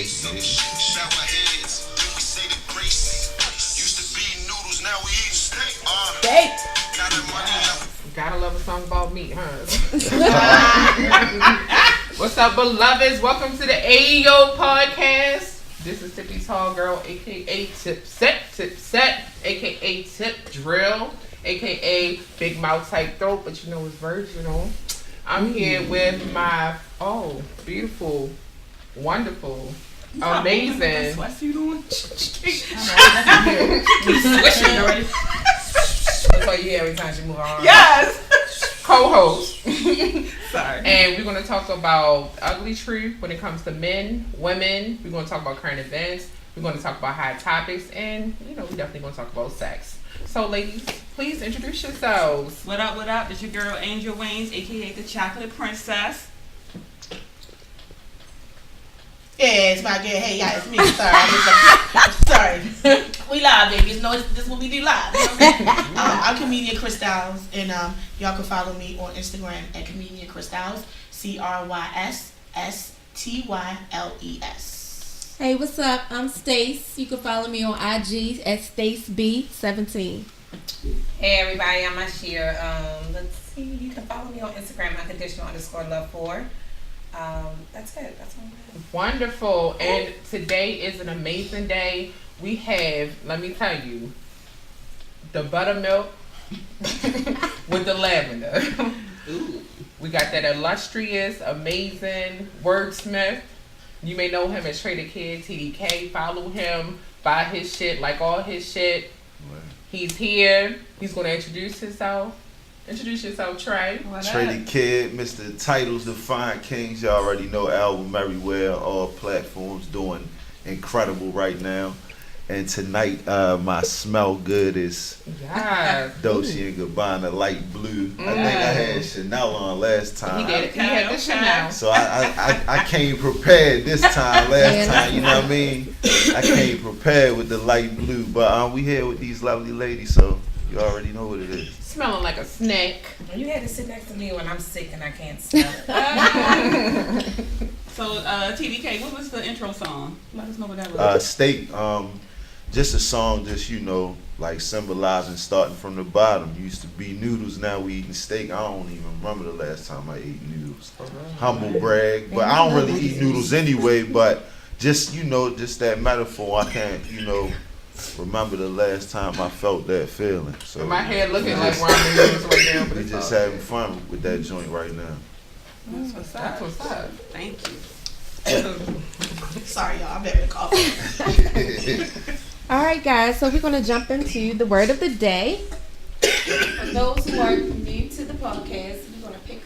Shower heads, then we say the grace. Used to be noodles, now we eat steak. Got that money now. Gotta love a song about meat, huh? What's up, beloveds? Welcome to the Ayooo podcast. This is Tippy Tall Girl, aka Tip Set, aka Tip Drill, aka Big Mouth Type Throat, but you know it's virginal. I'm here with my beautiful, wonderful, amazing. What's you doing? Swishing already. That's what you hear every time she move on. Yes. Co-host. Sorry. And we're going to talk about ugly truth when it comes to men, women. We're going to talk about current events. We're going to talk about hot topics. And, we definitely going to talk about sex. So, ladies, please introduce yourselves. What up, what up? It's your girl, Angel Waynes, a.k.a. the Chocolate Princess. Yeah, it's my girl. Hey, yeah, it's me. Sorry. We live, baby. You know, this is what we do live. You know what I mean? I'm comedian Chris Styles, and y'all can follow me on Instagram at comedian Chris Styles, CRYSSTYLES. Hey, what's up? I'm Stace. You can follow me on IG at StaceB17. Hey everybody, I'm Ashir. Let's see, you can follow me on Instagram, unconditional_love4. That's it. That's all I have. Wonderful. And today is an amazing day. We have, let me tell you, the buttermilk with the lavender. Ooh. We got that illustrious, amazing wordsmith. You may know him as Trader Kid, TDK. Follow him, buy his shit, like all his shit. He's here. He's going to introduce himself. Introduce yourself, Trey. Trader Kid, Mr. Titles, The Fine Kings. Y'all already know album everywhere, all platforms, doing incredible right now. And tonight, my smell good is Dolce & Gabbana light blue. I think I had Chanel on last time. He had the Chanel. So I came prepared this time. Last time, you know what I mean? I came prepared with the light blue. But we here with these lovely ladies, so you already know what it is. Smelling like a snack. You had to sit next to me when I'm sick and I can't smell it. So, TDK, what was the intro song? Let us know what that was. Steak, just a song, like symbolizing starting from the bottom. Used to be noodles, now we eating steak. I don't even remember the last time I ate noodles. Humble brag, but I don't really eat noodles anyway. But just that metaphor, I can't remember the last time I felt that feeling. So my head looking like ramen noodles right now, but we just having fun with that joint right now. That's what's up. That's what's up. Thank you. Sorry, y'all. I'm having a cough. All right, guys. So we're going to jump into the word of the day. For those who are new to the podcast, we're going to pick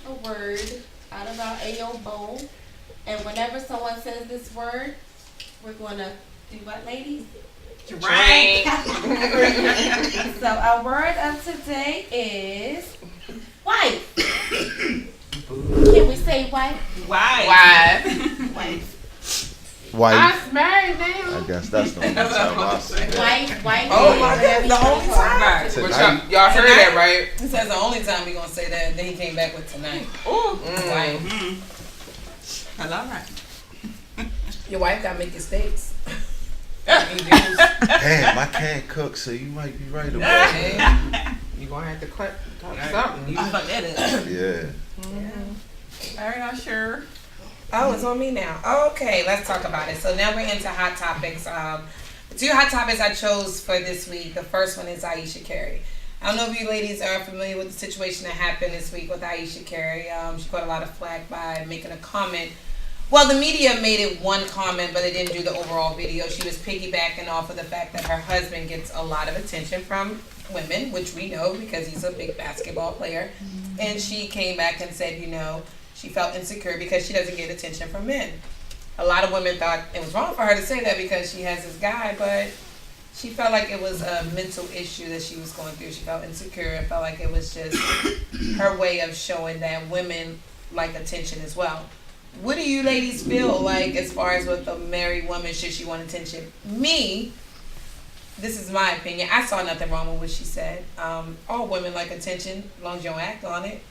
a word out of our Ayooo bowl. And whenever someone says this word, we're going to do what, ladies? Right. So our word of today is wife. Can we say wife? Why? Wife. I'm married now. I guess that's the only time I say that. Wife. Oh my God, the only time? Right. But y'all heard that, right? He says the only time we gonna say that, then he came back with tonight. Ooh. Wife. I love that. Your wife gotta make your steaks. Damn, I can't cook, so you might be right about that. You're going to have to cut something. You fuck that up. Yeah. All right, I'm sure. Oh, it's on me now. Okay, let's talk about it. So now we're into hot topics. The two hot topics I chose for this week. The first one is Ayesha Curry. I don't know if you ladies are familiar with the situation that happened this week with Ayesha Curry. She got a lot of flack by making a comment. Well, the media made it one comment, but it didn't do the overall video. She was piggybacking off of the fact that her husband gets a lot of attention from women, which we know because he's a big basketball player. And she came back and said, she felt insecure because she doesn't get attention from men. A lot of women thought it was wrong for her to say that because she has this guy, but she felt like it was a mental issue that she was going through. She felt insecure and felt like it was just her way of showing that women like attention as well. What do you ladies feel like as far as with a married woman, should she want attention? Me, this is my opinion. I saw nothing wrong with what she said. All women like attention as long as you don't act on it.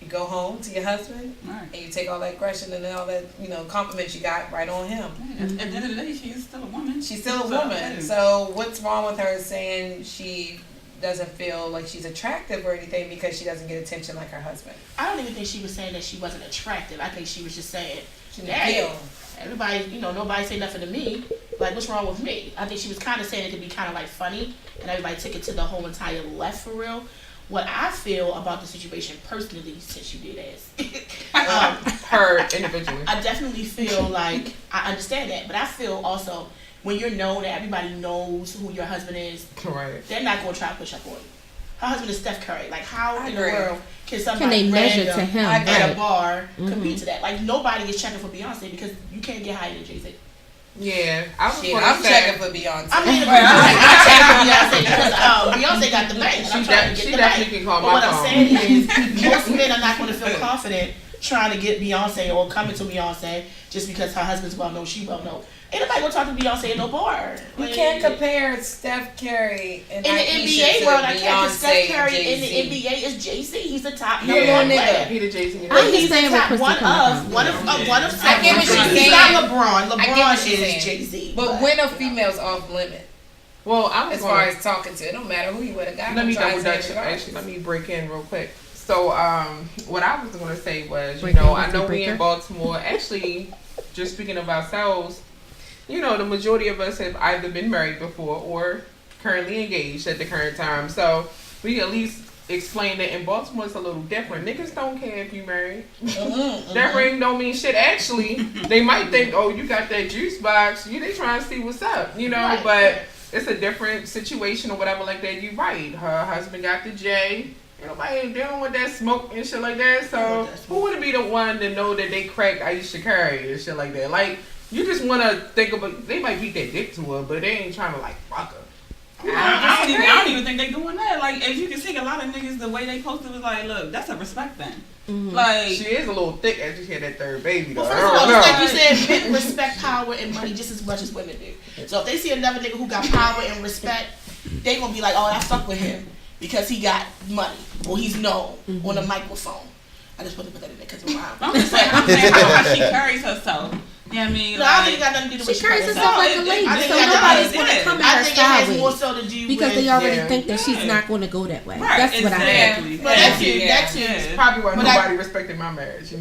You go home to your husband, Right. and you take all that aggression and all that, compliments you got right on him. At the end of the day, she is still a woman. She's still a woman. So what's wrong with her saying she doesn't feel like she's attractive or anything because she doesn't get attention like her husband? I don't even think she was saying that she wasn't attractive. I think she was just saying, She didn't hey, feel. everybody, nobody say nothing to me. Like, what's wrong with me? I think she was kind of saying it to be kind of like funny, and everybody took it to the whole entire left for real. What I feel about the situation personally, since you did ask, Her individually. I definitely feel like I understand that, but I feel also when you're known that everybody knows who your husband is, Right. they're not going to try to push up on you. Her husband is Steph Curry. Like, how I in the agree. world can Can somebody they measure random to him? I at a Right. bar compete to that? Like, nobody is checking for Beyonce because you can't get higher than Jay-Z. Yeah. I was Shit, gonna I'm say, checking for Beyonce. I mean, I'm checking for Beyonce because Beyonce got the bank. and I'm She trying to get she the definitely bank. can call But my what I'm phone. saying is, most men are not going to feel confident trying to get Beyonce or coming to Beyonce just because her husband's well known, she well known. Ain't nobody gonna talk to Beyonce in no bar. You Like, can't compare Steph Curry and in the Aisha NBA to world, I can't. Because Beyonce Steph Curry and in the Jay-Z. NBA is Jay-Z. He's the top Yeah. number one Nigga. player. He the Jay-Z. But he's the understand where top Crystal one coming of from. one of Yeah. one of. I get what several. she's He's saying. not LeBron. I get what LeBron she's is saying. Jay-Z. But when a female's off limit, Well, I was as gonna, far as talking to, it don't matter who you with. A guy let me gonna double try dutch. his hand Actually, let me break in real quick. So, what I was gonna say was, Break in I with know the we in breaker. Baltimore. Actually, just speaking of ourselves, the majority of us have either been married before or currently engaged at the current time. So we can at least explain that in Baltimore it's a little different. Niggas don't care if you married. That ring don't mean shit. Actually, they might think, oh, you got that juice box. They trying to see what's up, Right. But it's a different situation or whatever like that. You right. Her husband got the J. Ain't nobody dealing with that smoke and shit like that. So who would be the one to know that they cracked Aisha Curry and shit like that? Like, you just want to think about, they might beat their dick to her, but they ain't trying to like fuck her. I don't even think they doing that. Like, as you can see, a lot of niggas, the way they posted was like, look, that's a respect thing. Like, She is a little thick after she had that third baby though. Well, I first of don't all, know. just like you said, men respect power and money just as much as women do. So if they see another nigga who got power and respect, they gonna be like, oh, I fuck with him because he got money or he's known on a microphone. I just want to put that in there because it's wild. I'm just saying how she carries herself. You know what I mean? No, I don't think it got nothing to do with She carries herself. herself like a lady, I think so it got nobody's nothing- going to come in I her think it has style more with so to do because with they already Yeah. think that she's Yeah. not going to go that way. Right, That's what I think. exactly. But that's it. Yeah. That's Yeah. it. Probably why But nobody respected my marriage.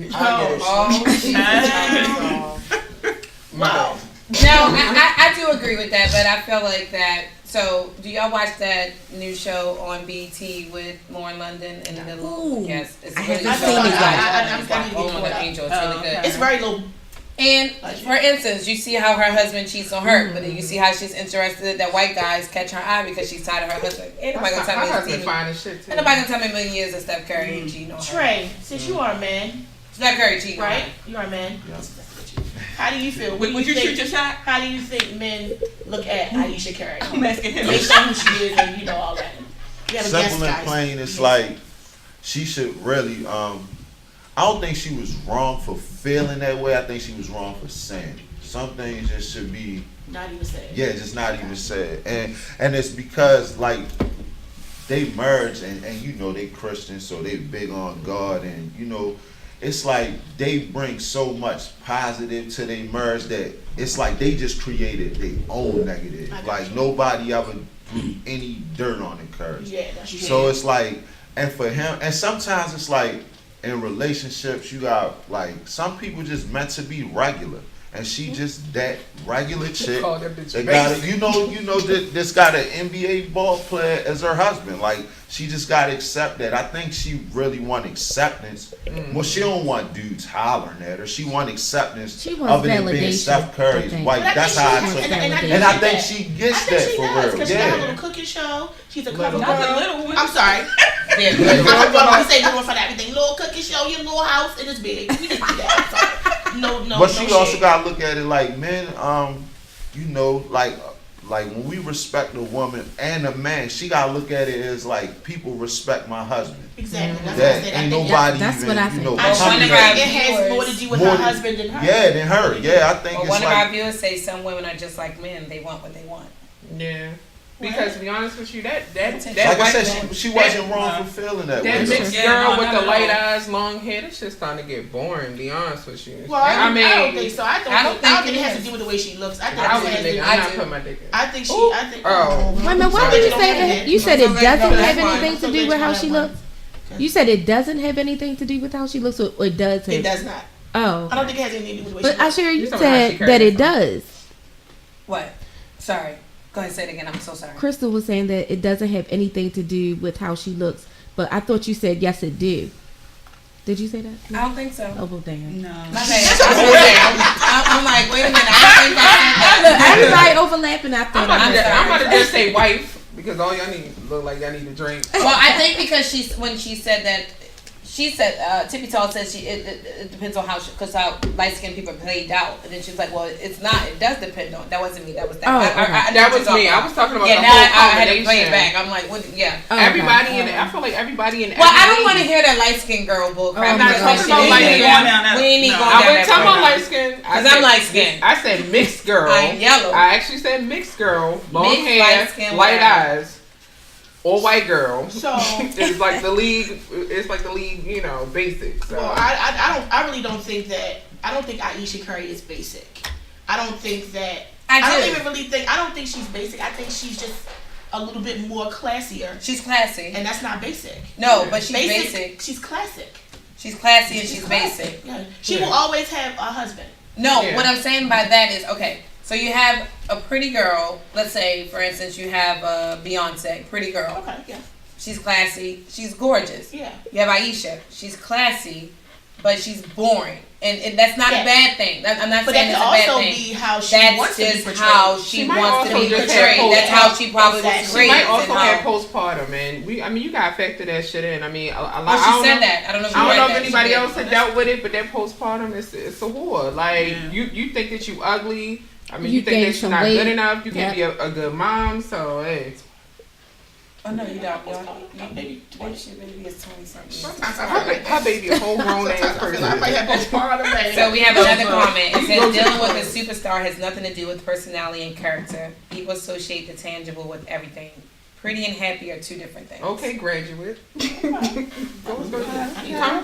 Wow. No, I do agree with that, but I feel like that. So, do y'all watch that new show on BT with Lauren London and the Ooh. Yes, it's I really haven't good. seen it yet. I'm It's like, gonna oh, get the it. angel, it's really Oh, good. okay. It's very low. And for instance, you see how her husband cheats on her, but then you see how she's interested that white guys catch her eye because she's tired of her husband. Ain't nobody gonna tell My me husband Stephen. fine as shit too. Ain't nobody gonna tell me a million years that Steph Curry ain't cheating on her. Trey, since you are a man, Steph Curry cheating on right? her. You are a man. Yeah. How do you feel? What would do you think- shoot your shot? How do you think men look at Aisha Curry? I'm asking him. Based on who she is and all that. You have a guess, Simple and guys. plain, it's like she should really. I don't think she was wrong for feeling that way. I think she was wrong for saying it. Some things just should be, Not even said. yeah, just not even said. And it's because like they merge and they Christians, so they big on God, and it's like they bring so much positive to their merge that it's like they just created their own negative. I got Like you. nobody ever threw any dirt on the curse. Yeah, that's true. So it's like, and for him, and sometimes it's like in relationships, you got like some people just meant to be regular, and she just that regular chick Call that bitch that got basic. that this got an NBA ball player as her husband. Like she just got to accept that. I think she really want acceptance. Well, she don't want dudes hollering at her. She want acceptance She wants of it being validation, Steph I Curry's think. wife. But I That's think how she I has- took it. and I get think that. she I gets think that she for does, real. because she got a Yeah. little cooking show. She's a cover Not the girl. little one. I'm sorry. Yeah, I'm going to say little for everything. Little cooking show, your little house, and it's big. We just do that. I'm sorry. No, But she no also shade. gotta look at it like men, like when we respect a woman and a man, she gotta look at it as like people respect my husband. Exactly. That's what I That said. I ain't think nobody that's even, what I think. I But coming one of think our at- it has more to do with More her than- husband than her. Yeah, than her. Yeah, I think But it's one of our like viewers say some women are just like men. They want what they want. Yeah. Because to be honest with you, that Like I white said, she wasn't wrong for feeling that way. that mixed Yeah, girl no, with not the at light all. eyes, long hair, that's just starting to get boring. To be honest with you. Well, I mean, don't think so. I don't think it has is. to do with the way she looks. I think I was it a has to do. nigga. I'm not do. putting my dick in. I think she. Ooh. I think. Oh. Wait a minute, why Sorry, did you don't say have that? it. You said No, it no, doesn't no, have that's fine. anything to do with how she looks? You said it doesn't have anything to do with how she looks, or it does have? It does not. Oh. I don't think it has anything to do with the way But she looks. Ashira, you You talking about how she said that carries it herself. does. What? Sorry. Go ahead and say it again. I'm so sorry. Crystal was saying that it doesn't have anything to do with how she looks, but I thought you said yes, it do. Did you say that? I don't think so. Oh, well, damn. No. My bad. I'm like, wait a minute. I don't think I said that. Everybody overlapping. I thought. I'm sorry. about to just say wife because all y'all need look like y'all need a drink. Well, I think because when she said that, she said Tippy Tall said it depends on because how light skinned people are played out, and then she was like, well, it's not. It does depend on. That wasn't me. That was that. Oh, That was me. I was talking about Yeah, the now whole I had to play combination. it back. I'm like, what? Yeah. Oh, Everybody okay. in I feel like everybody in. Well, I every don't want to league- hear that light skinned girl bull crap. I'm not because talking she about ain't light going skin. down down that- We ain't even no. going I down wasn't that talking about road. light skin. Because I'm light skinned. I said mixed girl. I'm yellow. I actually said mixed girl, long Mixed, hair, light-skinned, light whatever. eyes, or white girl. So. It's like the league. It's like the league. You know, basic. So. Well, I really don't think that. I don't think Aisha Curry is basic. I don't think that. I don't even really think. I don't think she's basic. I think she's just a little bit more classier, She's classy. and that's not basic. No, but she's basic. She's classic. She's classy and she's classic. basic. Yeah. She will always have a husband. No, Yeah. what I'm saying by that is, okay, so you have a pretty girl. Let's say, for instance, you have Beyonce, pretty girl. Okay. Yeah. She's classy. She's gorgeous. Yeah. You have Aisha. She's classy, but she's boring. And that's not Yeah. a bad thing. I'm not But saying that it's a can bad also thing. be how she That's wants to be just portrayed. how she might wants to also be just have portrayed. That's how she probably Exactly. was She raised. might also and have how- postpartum, and I mean, you gotta factor that shit in. I mean, a lot. Oh, I she don't said know, that. I don't know if I don't know if that. anybody She did. else had dealt with it, but that postpartum is it's a whore. Like Yeah. you think that you ugly. I mean, You you think gained that you're some not weight. good enough. You can't Yep. be a good mom. So hey, Oh, no, you don't. Maybe. What's your baby is 20-something. her baby a whole grown ass person. I might have postpartum. man. So we have another comment. It You says go to dealing the with a superstar has nothing to do with personality and character. People associate the tangible with everything. Pretty and happy are two different things. Okay, graduate. Come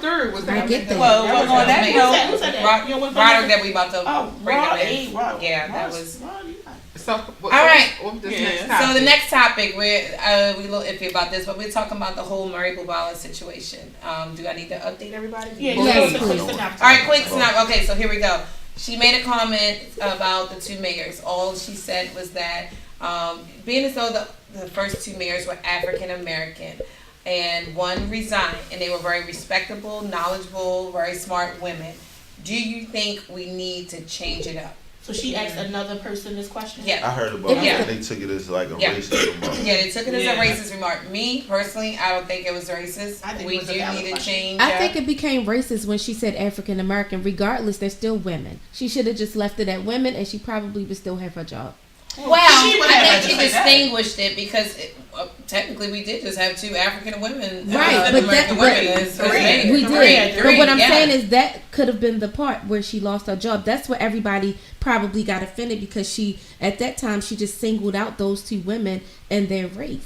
through. Was I that get that. Well, That was on that amazing. note, Who said that? Rod- You know what- Roderick that we about to Oh, bring Rod, him in. Rod. Yeah, that Rod, was. Rod, yeah. So, All right. What's this Yeah. next So topic? the next topic, we a little iffy about this, but we're talking about the whole Murray Bubala situation. Do I need to update everybody? Yeah, Yes, just please. quick synopsis. All right, quick snap. Okay, so here we go. She made a comment about the two mayors. All she said was that being as though the first two mayors were African American, and one resigned, and they were very respectable, knowledgeable, very smart women. Do you think we need to change it up? So she asked another person this question? Yeah. I heard about Yeah. that. They took it as like a Yeah. racist remark. Yeah, they took it as Yeah. a racist remark. Me, personally, I don't think it was racist. I think We it was a do valid need to question. change I up. think it became racist when she said African American. Regardless, they're still women. She should have just left it at women, and she probably would still have her job. Well, She would I have think to she say that. distinguished it because technically we did just have two African women. Right, African but American that- women as Three. mayors. We did, Three, but what I'm yeah. saying is that could have been the part where she lost her job. That's where everybody probably got offended because she, at that time, she just singled out those two women and their race,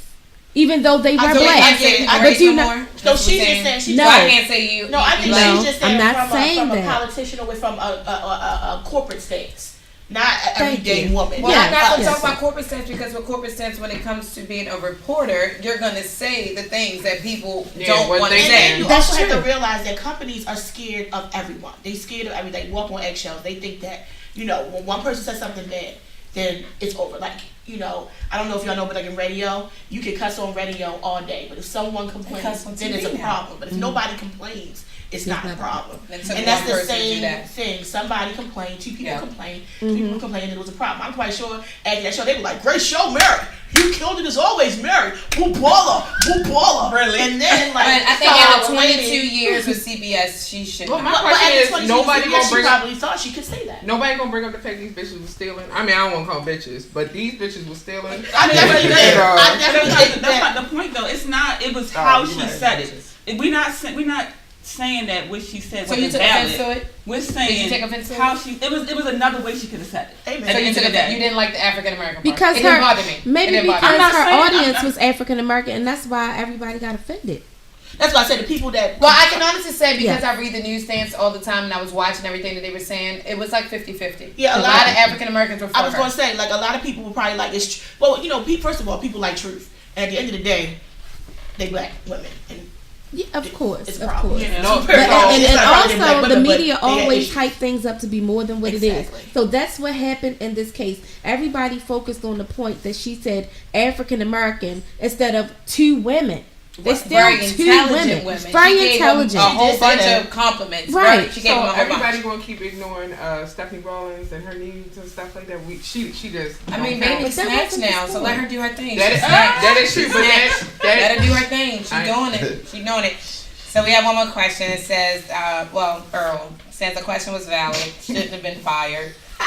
even though they were I So we get can't it. say I the get race it. no You know- more? No, That's what she we're just saying? said she. No. So I can't say you. No, I think No, she just I'm said not from, saying from that. a politician or from a corporate stance, not an Thank everyday you. woman. Well, Yeah, I'm not going to yes. talk about corporate stance because with corporate stance, when it comes to being a reporter, you're going to say the things that people Yeah, don't what want they to And say. then you That's also have true. to realize that companies are scared of everyone. They scared of everything. They walk on eggshells. They think that, when one person says something bad, then it's over. Like, I don't know if y'all know, but like in radio, you can cuss on radio all day. But if someone complains, cuss on then TV it's a now. problem. But if nobody complains, it's not a not. problem. It took And one that's the person to do same that. thing. Somebody complained, two people Yeah. complained, three people complained, and it was a problem. I'm quite sure after that show, they were like, great show, Mary. You killed it as always, Mary. Woo baller. Really? And then, But like, I think started after 22 relating- years with CBS, she should Well, not. my question after is, 22 nobody years, gonna she bring probably thought she could say that. Nobody gonna bring up the fact these bitches was stealing. I mean, I don't want to call them bitches, but these bitches was stealing. I definitely did. And, I But definitely that's did not that. the point though. It's not. It was how you're she right. said it. We not saying that what she said So you wasn't took offense valid. to it? We're Did you saying take offense to it? how she. It was another way she could have said it. Amen. So you End took of the offense. day. You didn't like the African American part. Because it didn't her bother me. maybe It didn't bother because me. I'm not her saying- audience I'm- was African American, and that's why everybody got offended. That's why I said the people that. Well, I can honestly say because Yeah. I read the newsstands all the time and I was watching everything that they were saying, it was like 50-50. Yeah, a lot of African Americans were for I was her. going to say, like, a lot of people were probably like, it's. Well, you know, first of all, people like truth. And at the end of the day, they black women. And Yeah, of course, it's a of problem. course. Yeah. No, But, and It's not about them black also, the women, but media they got always issues. hype things up to be more than what it is. Exactly. So that's what happened in this case. Everybody focused on the point that she said African American instead of two women. They still very two intelligent women. She Very gave them intelligent. a whole She did say bunch that. of compliments. Right. She gave them a So whole everybody bunch. gonna keep ignoring Stephanie Rollins and her needs and stuff like that. I She just. mean, don't baby count. But that snatch wasn't now, the so let story. her do her thing. That She is snatched. that is true, but Let her do her thing. She's I- doing it. She's doing it. So we have one more question. It says, Earl, since the question was valid, shouldn't have been fired. They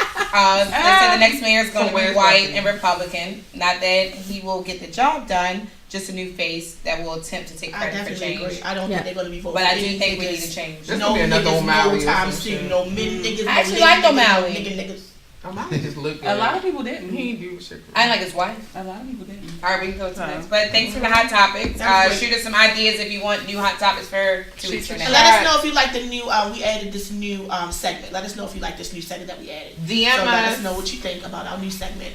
said the next mayor is going to be where's white Stephanie? and Republican. Not that he will get the job done, just a new face that will attempt to take I credit for definitely change. agree. I don't Yeah. think they're going to be voting. But I for do any think we need niggas. to change. This No could be another niggas, O'Malley no or time some soon. shit. No men niggas. I actually no like niggas, O'Malley. Niggas. O'Malley just looked A good. lot of people didn't. He ain't do shit. I like his wife. A lot of people didn't. All right, we can go to the Oh. next. But thanks for the hot topics. That was Shoot us some ideas if you want new hot topics for 2 weeks from And now. let us know if you like the new. We added this new segment. Let us know if you like this new segment that we added. DM So let us. us know what you think about our new segment.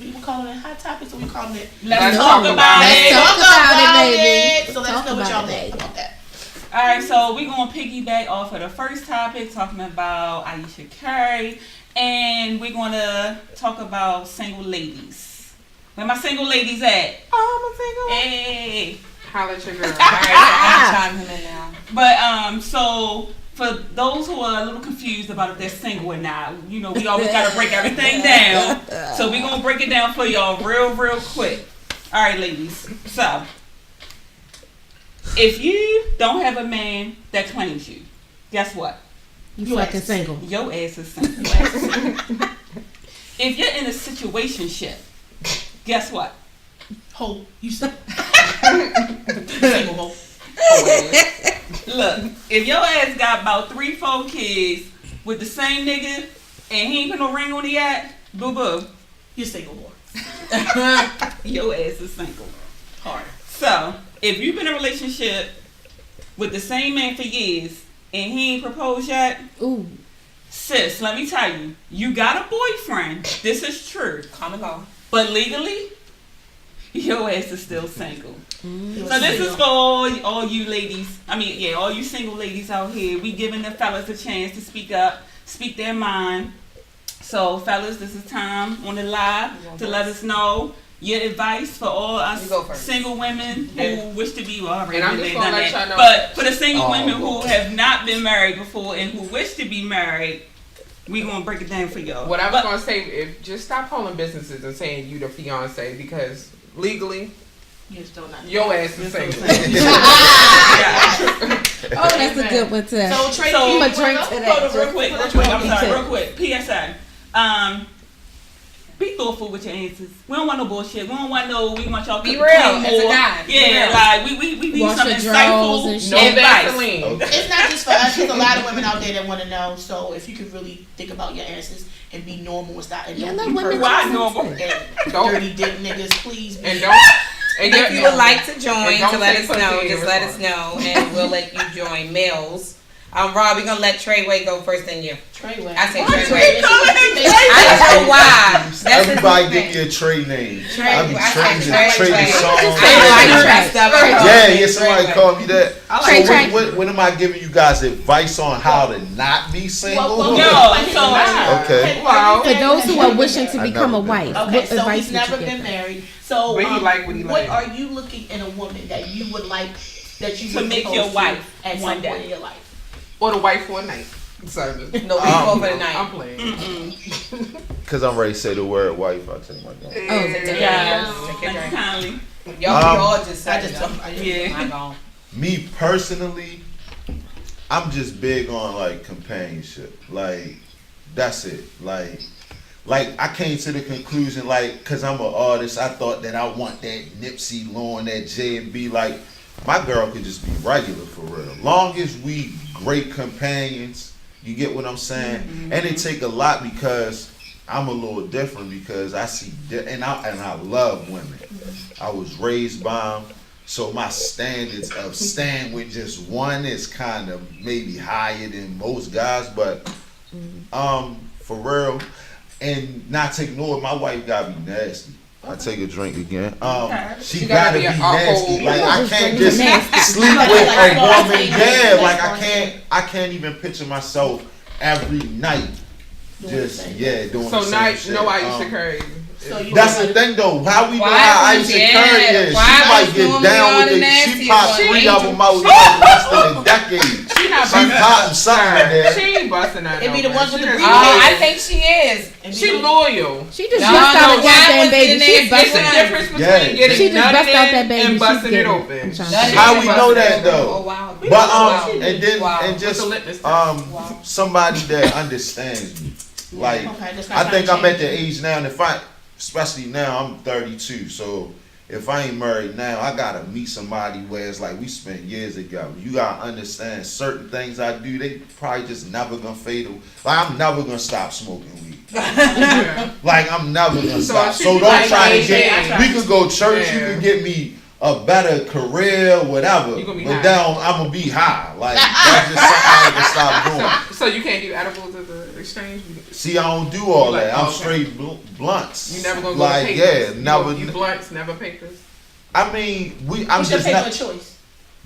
We calling it hot topics, or we calling it. Let's talk talk about about it. it. Talk about it, baby. it. So let us Talk know what y'all about it, think baby. about that. All right, so we're going to piggyback off of the first topic, talking about Ayesha Curry, and we're going to talk about single ladies. Where my single ladies at? Oh, I'm a single. Hey. Holla at your girl. All right, so I'm gonna chime him in now. But, so for those who are a little confused about if they're single or not, you know, we always got to break everything down. So we're going to break it down for y'all real quick. All right, ladies. So, if you don't have a man that claims you, guess what? You fucking single. Your ass is single. If you're in a situationship, guess what? Ho, you single. Single ho. Look, if your ass got about 3-4 kids with the same nigga and he ain't put no ring on the yet, boo boo, You're single whore. your ass is single. Hard. So, if you've been in a relationship with the same man for years and he ain't proposed yet, Ooh. sis, let me tell you, you got a boyfriend. This is true. Common law. But legally, your ass is still single. You're So this single. is for all you ladies. I mean, yeah, all you single ladies out here. We giving the fellas a chance to speak up, speak their mind. So fellas, this is time on the live to let us know your advice for all You us go first. single women who And- wish to be, well, already and I'm been just there, gonna done let that. y'all know- But for the single Oh, women who Lord. have not been married before and who wish to be married, we gonna break it down for y'all. What I was But- gonna say, if just stop calling businesses and saying you the fiance, because legally You're still not. your ass is single. Yeah. Oh, that's a good one too. So Trey, So- you I'ma drink to that. Hold on, real quick, Just- real quick. I'm Me sorry, too. real quick. PSA. Be thoughtful with your answers. We don't want no bullshit. We don't want no. We want y'all to Be claim real as a more. guy. Be Yeah, real. like we need Wash some your drawers insightful and shit. No advice. Vaseline. Okay. It's not just for us. There's a lot of women out there that want to know. So if you could really think about your answers and be normal and stop and Yeah, don't let be women perfect Why talk normal? and Don't- dirty dick niggas, please. Be. And don't. And If you would like to And join, don't to let say us pussy know, in just let us response. know, and we'll let you join males. Rob, we're gonna let Treyway go first, then you. Treyway. I say Why Treyway. you calling him I don't know why. That's Everybody his give thing. me a Trey name. Trey, I be I trading say Trey. the songs. I know I dressed up. Yeah, somebody called me that. Trey, So Trey. when am I giving you guys advice on how to not be single? Well, No, so Okay. Wow. For those who are wishing to I become a never been wife, married. Okay, what so advice he's would never you give been them? married. So But he like what he what like. are you looking in a woman that you would like that you To would make propose your to wife at one some day. point in your life? Or the wife for a night. Sorry. No, we go for the I'm night. playing. Because I'm ready to say the word wife, I'll take my gun. Oh, yes, Take your thank you drink. kindly. Y'all, we all just I said just it. don't. Yeah. I'm gone. Me personally, I'm just big on like companionship. Like that's it. Like I came to the conclusion, like, cause I'm an artist, I thought that I want that Nipsey Lauren, that J&B. Like my girl could just be regular for real. Long as we great companions, you get what I'm saying? And it take a lot because I'm a little different because I see, and I love women. I was raised by them. So my standards of staying with just one is kind of maybe higher than most guys, but for real, and not to ignore, my wife gotta be nasty. I take a drink again. She gotta be nasty. Like I can't just sleep with a woman. Yeah, like I can't even picture myself every night. Just doing So the now, same shit. no Aisha Curry. That's the thing though. How we know how Aisha Curry is? She might get down with it. She popped 3 of them out in less than a decade. She popping something in there. She ain't busting that. It be the ones with the green I think she is. She loyal. She just bust out the goddamn baby. She's It's a busting. difference between getting She just bust out that nutted baby. and busting She's it getting open. How we know that though? Oh wow. But and then and What's just the litmus test? somebody that understands me. Like I think I'm at the age now, and especially now, I'm 32. So if I ain't married now, I gotta meet somebody where it's like we spent years together. You gotta understand certain things I do. They probably just never gonna fade away. Like I'm never gonna stop smoking weed. Like I'm never gonna stop. So don't try to get. We could go church. You could get me a better career, whatever. But then I'm gonna be high. Like that's just something I can stop doing. So you can't do edibles as an exchange? See, I don't do all that. I'm straight blunts. You never gonna go like, to papers? Yeah, never. You blunts, never papers? I mean, I'm What's just your not paper choice?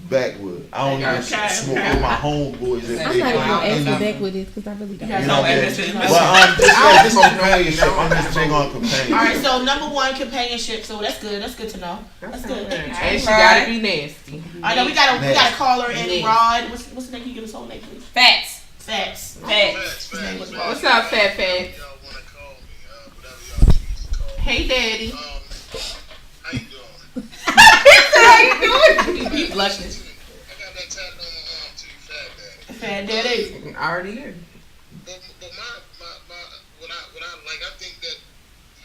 backwood. I don't even smoke with my homeboys. I'm not even gonna ask you backwood is because I really don't. You know what I mean? But just companionship. I'm just big on companionship. All right, so number 1, companionship. So that's good. That's good to know. That's good. And she gotta be nasty. I know we gotta call her in. Rod, what's the name? You give us whole name, please. Facts. His name was Rod. What's up, Fat? Y'all wanna call me, whatever y'all choose to call me. Hey, Daddy. How you doing? He blushing. I got that tattoo on my arm too, Fat Daddy. Fat Daddy. Already in. But what I like, I think that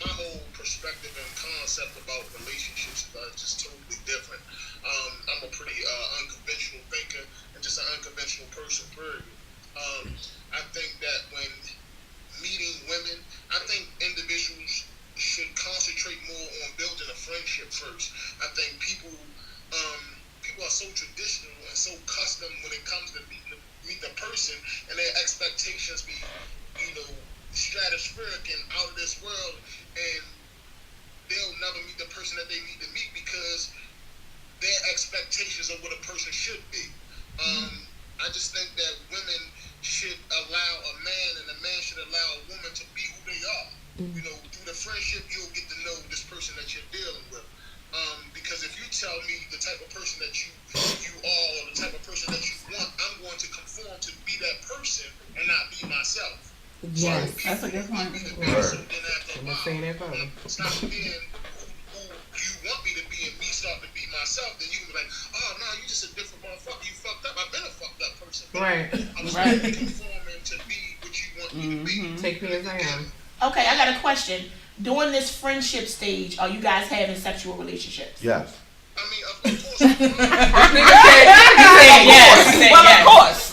my whole perspective and concept about relationships is just totally different. I'm a pretty unconventional thinker and just an unconventional person, period. I think that when meeting women, I think individuals should concentrate more on building a friendship first. I think people are so traditional and so custom when it comes to meet the person, and their expectations be, stratospheric and out of this world, and they'll never meet the person that they need to meet because their expectations of what a person should be. I just think that women should allow a man, and a man should allow a woman to be who they are. Through the friendship, you'll get to know this person that you're dealing with. Because if you tell me the type of person that you are, or the type of person that you want, I'm going to conform to be that person and not be myself. Yes. That's a good point. So then after a while, saying that for stop being who you want me to be, and me start to be myself, then you can be like, oh no, you just a different motherfucker. You fucked up. I've been a fucked up person. Right. I'm still conforming to be what you want me to be. Take me as I am. Okay, I got a question. During this friendship stage, are you guys having sexual relationships? Yes. I mean, of course. Of course.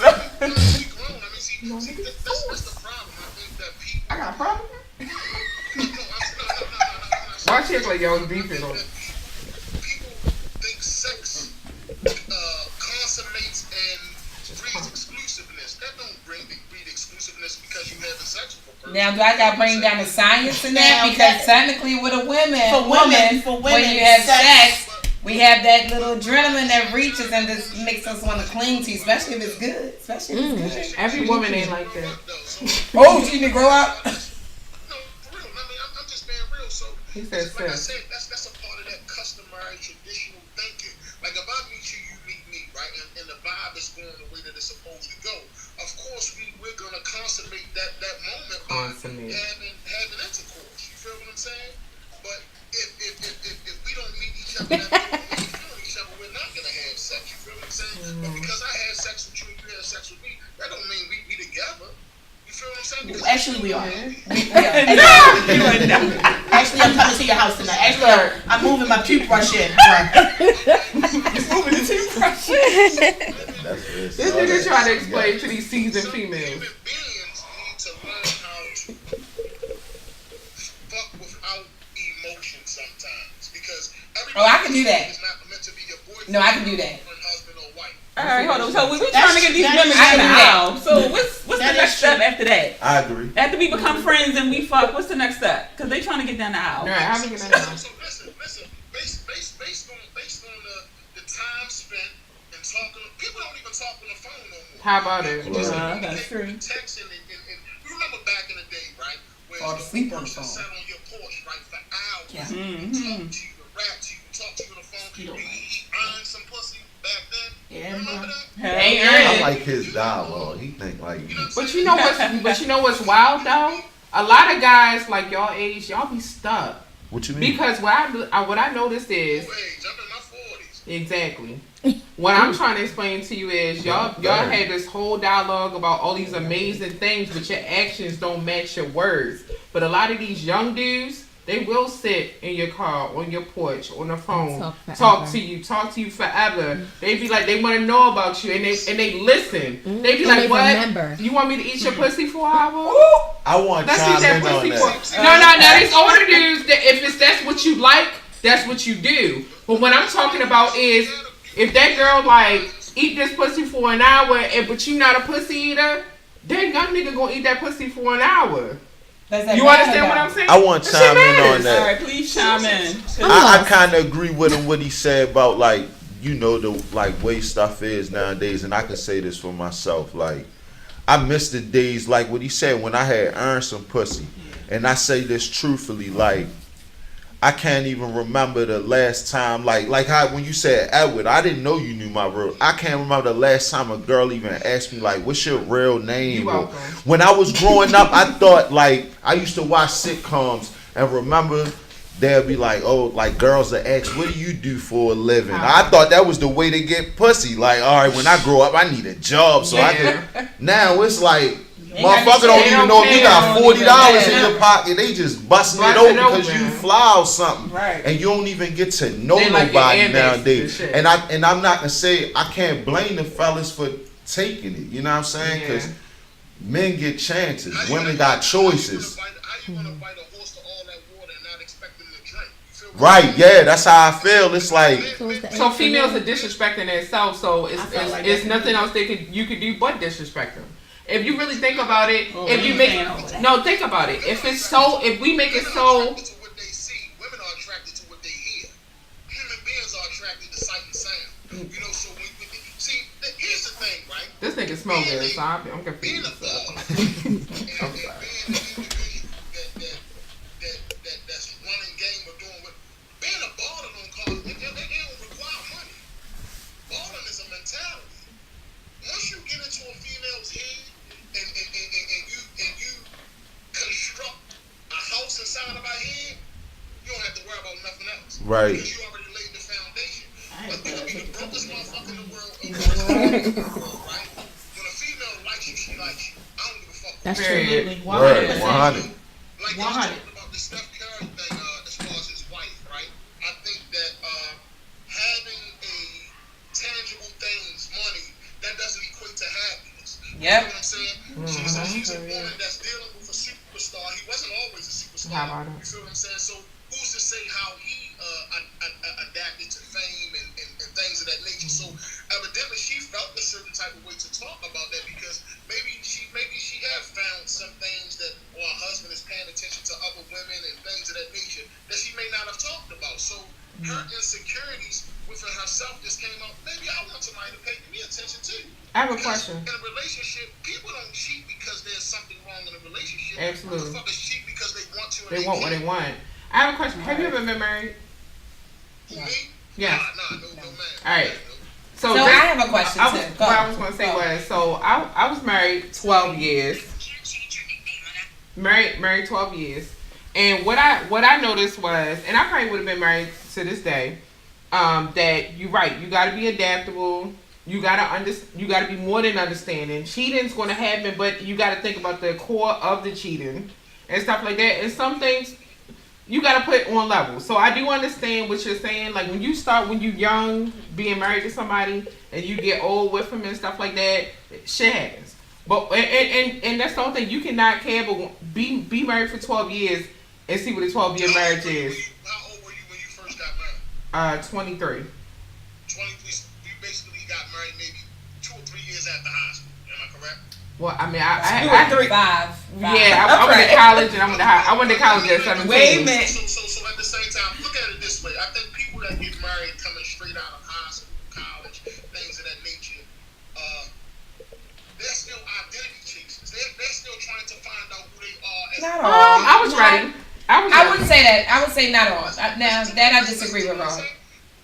We grown. I mean, see, that's the problem. I think that people. I got a problem. Watch it like y'all beefing on. People think sex consummates and breeds exclusiveness. That don't breed exclusiveness because you having sex with a person. Now, do I got to bring down the science in that? Now, Because technically, with a woman, For when women, you have sex- sex, we have that little adrenaline that reaches and just makes us want to cling to you, especially if it's good. Especially if it's good. Every woman ain't like that. Oh, she need to grow up. No, for real. I mean, I'm just being real. So, He said like I sex. said, that's a part of that customary traditional thinking. Like if I meet you, you meet me, right? And the vibe is going the way that it's supposed to go. Of course, we're gonna consummate that moment by having intercourse. You feel what I'm saying? But if we don't meet each other, that way, when we feel each other, we're not gonna have sex. You feel what I'm saying? But because I have sex with you and you have sex with me, that don't mean we together. You feel what I'm I'm saying? Because Actually, we are. No. Actually, I'm coming to your house tonight. Actually, I'm moving my toothbrush in. Moving the toothbrush. That's where it This nigga started. trying to explain to these seasoned some females. human beings need to learn how to fuck without emotion sometimes. Because everybody I can do that. is not meant to be your boyfriend, No, I can do that. husband, or wife. All right, hold on. So we trying to get these women that's- down the I aisle. So what's the That next is true. step after that? I agree. After we become friends and we fuck, what's the next step? Because they trying to get down the aisle. Alright, how we get So that down? listen. Based on the time spent and talking, people don't even talk on the phone no more. How about it? That's true. Texting and you remember back in the day, right? Where Fall the asleep on the person phone. sat on your porch, right, for hours. Yeah. Mm-hmm. Talk to you, rap to you, talk to you on the phone. You don't You earned some pussy back then. Yeah, Remember that? Hell Ain't yeah. I like his dialogue. He think like But you know what's wild though? A lot of guys like y'all age, y'all be stuck. what you mean? Because what I noticed is New age, I'm in my 40s. exactly. What I'm trying to explain to you is y'all had this whole dialogue about all these amazing things, but your actions don't match your words. But a lot of these young dudes, they will sit in your car, on your porch, on the phone, talk to you forever. They be like, they want to know about you, and they listen. They be And like, they what? remember. You want me to eat your pussy for an hour? I want to Let's chime eat that in on pussy that. for. No. These older dudes, if that's what you like, that's what you do. But what I'm talking about is, if that girl like eat this pussy for an hour, but you not a pussy eater, that young nigga gonna eat that pussy for an hour. You understand what I'm saying? I want to That shit chime in on matters. that. All right, please chime in. I kind of agree with him what he said about like the like way stuff is nowadays, and I can say this for myself. Like I miss the days like what he said when I had earned some pussy, and I say this truthfully. Like I can't even remember the last time like how when you said Edward, I didn't know you knew my real. I can't remember the last time a girl even asked me like, "What's your real name?" You welcome. When I was growing up, I thought like I used to watch sitcoms and remember they'll be like, oh, like girls that ask, what do you do for a living? I thought that was the way to get pussy. Like, all right, when I grow up, I need a job so I can. Now it's like, motherfucker don't even know if you got $40 in your pocket. They just busting it open because you fly or something, Right. and you don't even get to know They like your nobody Amex nowadays. and shit. And I'm not gonna say I can't blame the fellas for taking it. You know what I'm saying? Because men get chances, women got choices. How you gonna bite a horse to all that water and not expect them to drink? You feel me? Right? Yeah, that's how I feel. It's like. So females are disrespecting themselves, so like it's nothing else you could do but disrespect them. If you really think about it, if you we make saying all that. no, think about it. If we make it Women are so, attracted to what they see. Women are attracted to what they hear. Human beings are attracted to sight and sound. You know, so see, here's the thing, right? this nigga smell good, so I'm Being confused. a baller and being an individual that's running game or doing what, being a baller don't cost. They don't require money. Balling is a mentality. Once you get into a female's head and you construct a house inside of her head, you don't have to worry about nothing else. Right. Because you already laid the foundation. But you can be the brokest motherfucker in the world, right? When a female likes you, she likes you. I don't give a fuck. That's Period. true. Word, 100%. 100. Like I was talking about the Steph Curry thing as far as his wife, right? I think that having a tangible things, money, that doesn't equate to happiness. Yep. You know what I'm saying? She's a woman that's dealing with a superstar. He wasn't always a superstar. How about it? You feel what I'm saying? So who's to say how he adapted to fame and things of that nature? So evidently she felt a certain type of way to talk about that because maybe she have found some things that or her husband is paying attention to other women and things of that nature that she may not have talked about. So her insecurities within herself just came out. Maybe I want somebody to pay me attention too. I have a Because question. in a relationship, people don't cheat because there's something wrong in a relationship. Absolutely. Motherfuckers cheat because they want to. And They want what they want. I have a question. Have you ever been married? Who, me? Yeah. Nah, no man. All right. So this- I have a question I too. was, Go. what I was going to say was, so I was married 12 years. Married 12 years. And what I noticed was, and I probably would have been married to this day, that you're right, you got to be adaptable. You gotta be more than understanding. Cheating's gonna happen, but you gotta think about the core of the cheating and stuff like that. And some things you gotta put on level. So I do understand what you're saying. Like when you young, being married to somebody, and you get old with them and stuff like that, shit happens. But and that's the whole thing. You cannot care, but be married for 12 years and see what a 12-year marriage is. How old were you when you first got married? 23. 23. You basically got married maybe 2 or 3 years after high school. Am I correct? Well, I mean, Five. Yeah, I went to college and I went to college at 17. Wait a minute. So at the same time, look at it this way. I think people that get married coming straight out of high school, college, things of that nature, they're still identity chasers. They're still trying to find out who they are. Not all. I was ready. I wouldn't say that. I would say not all. Now, that I disagree with Ron.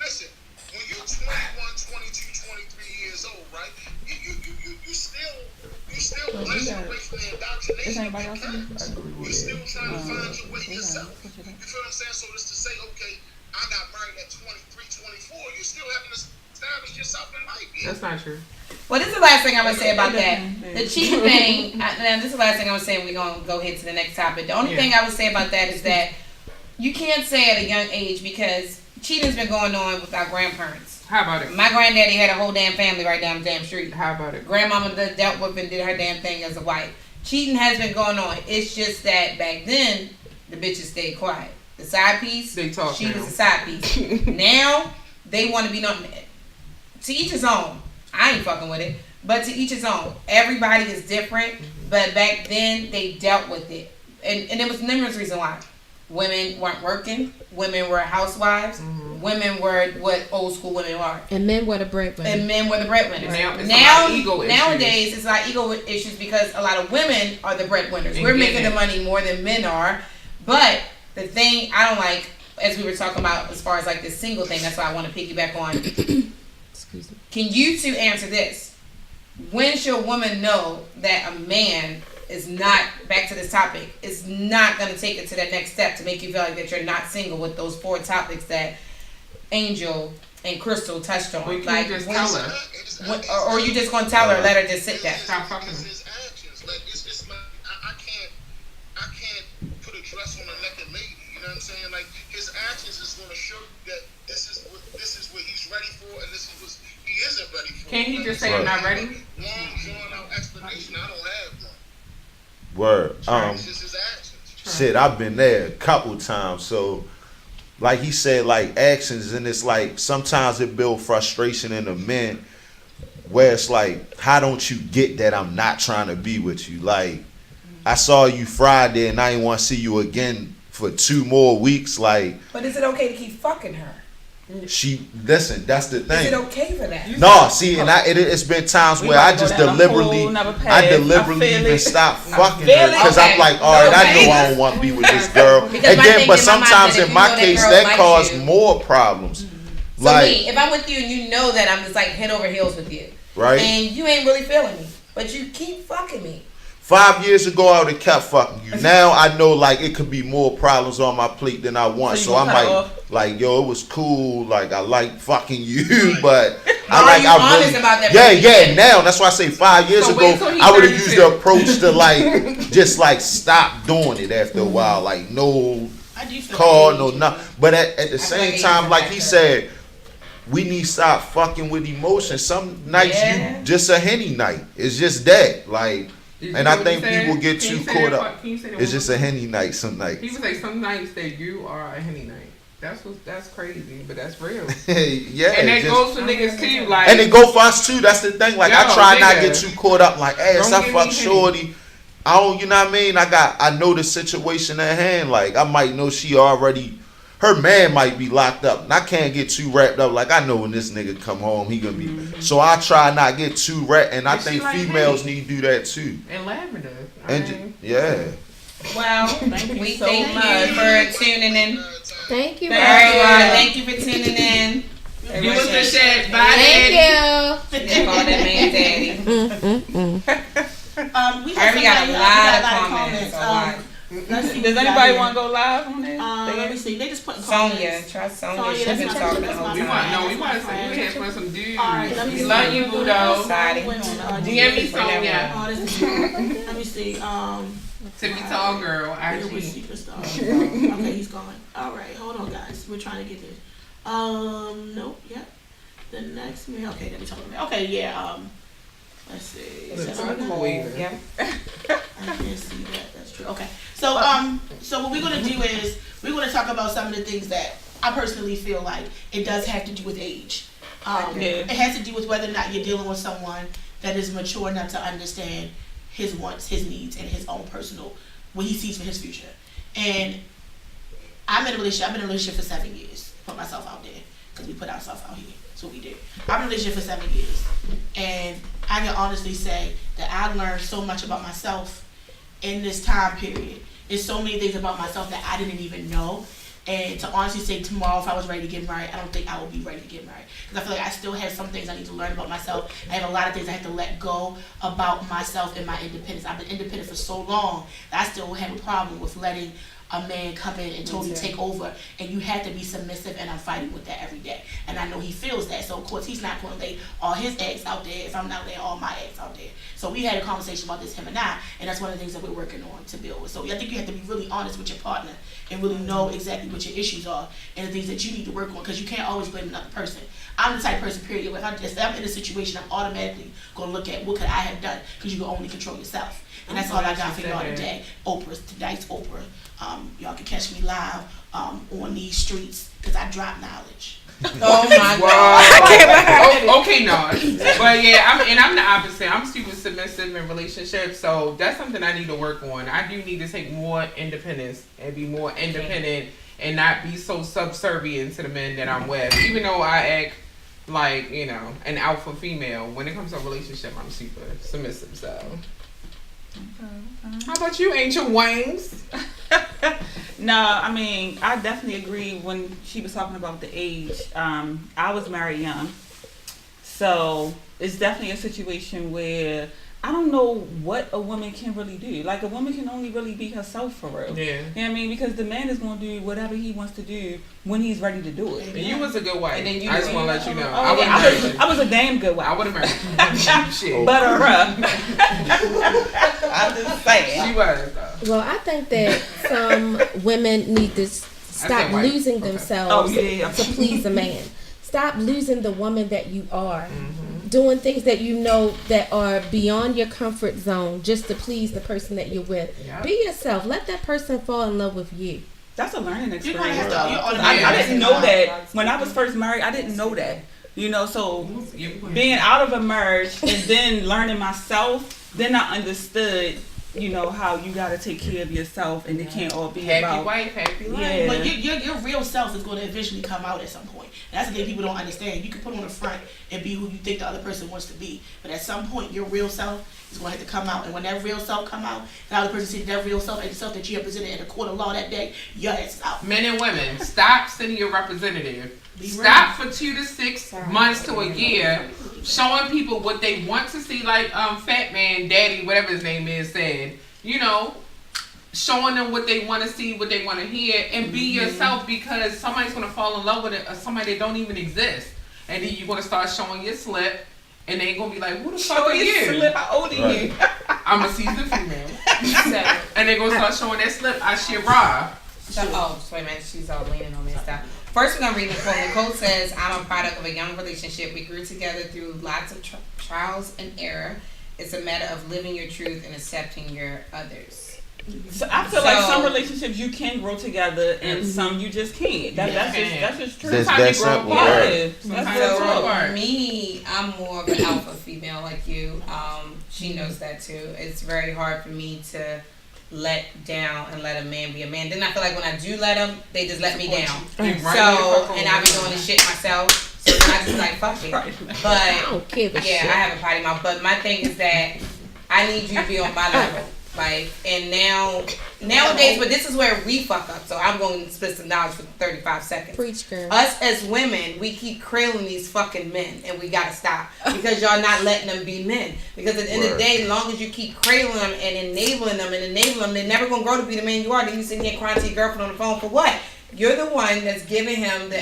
Listen, when you're 21, 22, 23 years old, right, you still blessed away from the indoctrination of your parents. You're still trying to find your way yourself. You feel what I'm saying? So it's to say, okay, I got married at 23, 24. You're still having to establish yourself in life. That's not true. Well, this is the last thing I'm going to say about that. The cheating thing, now this is the last thing I'm going to say, and we're going to go ahead to the next topic. The only thing I would say about that is that you can't say at a young age, because cheating's been going on with our grandparents. How about it? My granddaddy had a whole damn family right down the damn street. How about it? Grandmama dealt with and did her damn thing as a wife. Cheating has been going on. It's just that back then, the bitches stayed quiet. The side piece, They talk she now. was a side piece. Now, they want to be known. To each his own. I ain't fucking with it. But to each his own. Everybody is different. But back then, they dealt with it. And there was numerous reasons why. Women weren't working. Women were housewives. Mm-hmm. Women were what old school women are. And men were the breadwinners. And men were the breadwinners. Now it's a lot of ego nowadays, issues. it's like ego issues because a lot of women are the breadwinners. And We're getting making the money more than men are. But the thing I don't like, as we were talking about as far as like this single thing, that's why I want to piggyback on. Excuse me. Can you two answer this? When should a woman know that a man is not, back to this topic, is not going to take it to that next step to make you feel like that you're not single with those 4 topics that Angel and Crystal touched on? Well, you like, just when- tell her. or you just going to tell her, let her just sit there? Stop fucking It's her. his actions. Like it's like I can't put a dress on a naked lady. You know what I'm saying? Like his actions is going to show you that this is what he's ready for, and this is what he isn't ready for. Can't he just say I'm not ready? Long drawn out explanation. I don't have one. Word. It's just his actions. Shit, I've been there a couple times. So, like he said, like actions, and it's like sometimes it builds frustration in the men, where it's like, how don't you get that I'm not trying to be with you? Like, I saw you Friday and I didn't want to see you again for 2 more weeks. Like, But is it okay to keep fucking her? listen, that's the Is it thing. okay for that? No, see, and it's been times We where might I go just down a deliberately, whole nother path. I I deliberately feel even it. stop fucking feel her it. because Okay. I'm like, all right, I know Okay. I don't want to be with this girl. Because And my then, thing but in my mind sometimes is if in you my know that case, girl that likes caused you- more problems. So Like, me, if I'm with you and you know that I'm just like head over heels with you, right? and you ain't really feeling me, but you keep fucking me. 5 years ago, I would have kept fucking you. Now I know like it could be more problems on my plate than I want. So you So I'm gonna cut like, yo, it was cool. Like I like fucking you, but Are I you I honest really, about that? yeah. Now that's why I say 5 years So ago, wait till he I would have 32. used the approach to like just like stop doing it after a while. Like no I do feel call, like no age. nothing. But at the feel same like time, age like is a he factor. said, we need to stop fucking with emotions. Some nights Yeah. you just a Henny night. It's just that. Like, Did you and know I what think he said? people get Can you too say caught that up. part? Can you say that It's one just more a time? Henny night some nights. He would say some nights that you are a Henny night. That's crazy, but that's real. Yeah. And that just- goes for niggas too. Like, and it go for us too. That's the thing. Like I Yo, try not to nigga. get too caught up. Like, hey, Don't I give fuck me shorty. I don't, you know what I mean? I know the situation at hand. Like I might know she already, her man might be locked up, and I can't get too wrapped up. Like I know when this nigga come home, he gonna be. So I try not get too wrapped, and I But she think like females Henny. need to do that too. and lavender. And yeah, Well, Thank you we so thank much. you for tuning in. Thank you. All Thank right, you. thank you for tuning in. you was the shit. Bye, Thank Daddy. you. They call that man daddy. We All right, we got a lot of comments. comments. let's see. Does anybody want to go live on this? Let me see. They just put Sonya. Try Sonya. She's been talking the whole We time. want some dudes. All right, let me see. Love you, Budo. Sorry. DM me, Sonya. Oh, this is let me see. Tippy Tall Girl, Where was IG. Superstar? Okay, he's gone. All right, hold on, guys. We're trying to get this. Nope. Yep. The next mail. Okay, let me talk about. Okay, yeah. Let's see. Is that on there? Yeah. I can't see that. That's true. Okay. So so what we're gonna do is we're gonna talk about some of the things that I personally feel like it does have to do with age. It has to do with whether or not you're dealing with someone that is mature enough to understand his wants, his needs, and his own personal what he sees for his future. And I'm in a relationship. I've been in a relationship for 7 years. Put myself out there because we put ourselves out here. That's what we do. I've been in a relationship for 7 years, and I can honestly say that I learned so much about myself in this time period. There's so many things about myself that I didn't even know. And to honestly say tomorrow if I was ready to get married, I don't think I would be ready to get married. Because I feel like I still have some things I need to learn about myself. I have a lot of things I have to let go about myself and my independence. I've been independent for so long that I still have a problem with letting a man come in and totally take over, and you have to be submissive, and I'm fighting with that every day. And I know he feels that, so of course he's not going to lay all his eggs out there if I'm not laying all my eggs out there. So we had a conversation about this, him and I, and that's one of the things that we're working on to build with. So I think you have to be really honest with your partner and really know exactly what your issues are and the things that you need to work on, because you can't always blame another person. I'm the type of person, period, if I'm in a situation, I'm automatically going to look at what could I have done, because you can only control yourself. And that's all I got for y'all today. Tonight's Oprah. Y'all can catch me live on these streets because I drop knowledge. Oh my God. Okay, no. But yeah, I'm the opposite. I'm super submissive in relationships, so that's something I need to work on. I do need to take more independence and be more independent and not be so subservient to the men that I'm with. Even though I act like, an alpha female, when it comes to a relationship, I'm super submissive, so. How about you, Angel Waynes? No, I mean, I definitely agree when she was talking about the age. I was married young. So it's definitely a situation where I don't know what a woman can really do. Like, a woman can only really be herself for real. Yeah. You know what I mean? Because the man is going to do whatever he wants to do when he's ready to do it. And you was a good wife. And then I just want to let you know. I was a damn good wife. I would have married you. Shit. Butter up. I'm just saying. She was, though. Well, I think that some women need to stop losing themselves to please a man. Stop losing the woman that you are. Mm-hmm. Doing things that you know that are beyond your comfort zone just to please the person that you're with. Yep. Be yourself. Let that person fall in love with you. That's a learning experience. I didn't know that when I was first married. I didn't know that. So being out of a marriage and then learning myself, then I understood, how you got to take care of yourself, and it can't all be happy about wife, happy life. Yeah. But your real self is going to eventually come out at some point. And that's the thing people don't understand. You can put on the front and be who you think the other person wants to be, but at some point, your real self is going to have to come out. And when that real self come out, the other person sees that real self and the self that you have presented in a court of law that day, your ass is out. Men and women, stop sending your representative. Stop for 2 to 6 months to a year showing people what they want to see, like Fat Man Daddy, whatever his name is, said. Showing them what they want to see, what they want to hear, and be yourself, because somebody's going to fall in love with it, or somebody that don't even exist. And then you're going to start showing your slip, and they going to be like, who the fuck are you? Slip. How old are you? I'm a seasoned female. And they're going to start showing that slip. I shit raw. Wait a minute, she's all leaning on me and stuff. First, we're going to read Nicole. Nicole says, I'm a product of a young relationship. We grew together through lots of trials and error. It's a matter of living your truth and accepting your others. So I feel like some relationships you can grow together and some you just can't. That's just true. That's simple. For me, I'm more of an alpha female like you. She knows that too. It's very hard for me to let down and let a man be a man. Then I feel like when I do let them, they just let me down. So, and I be doing the shit myself. So then I just like, fuck it. But, I don't care I have a potty mouth. But my thing is that I need you to be on my level. Like, and nowadays, but this is where we fuck up. So I'm going to spit some knowledge for 35 seconds. Preach, girl. Us as women, we keep cradling these fucking men, and we gotta stop because y'all not letting them be men. Because at the end of the day, as long as you keep cradling them and enabling them, they're never gonna grow to be the man you are. Then you sitting here crying to your girlfriend on the phone for what? You're the one that's giving him the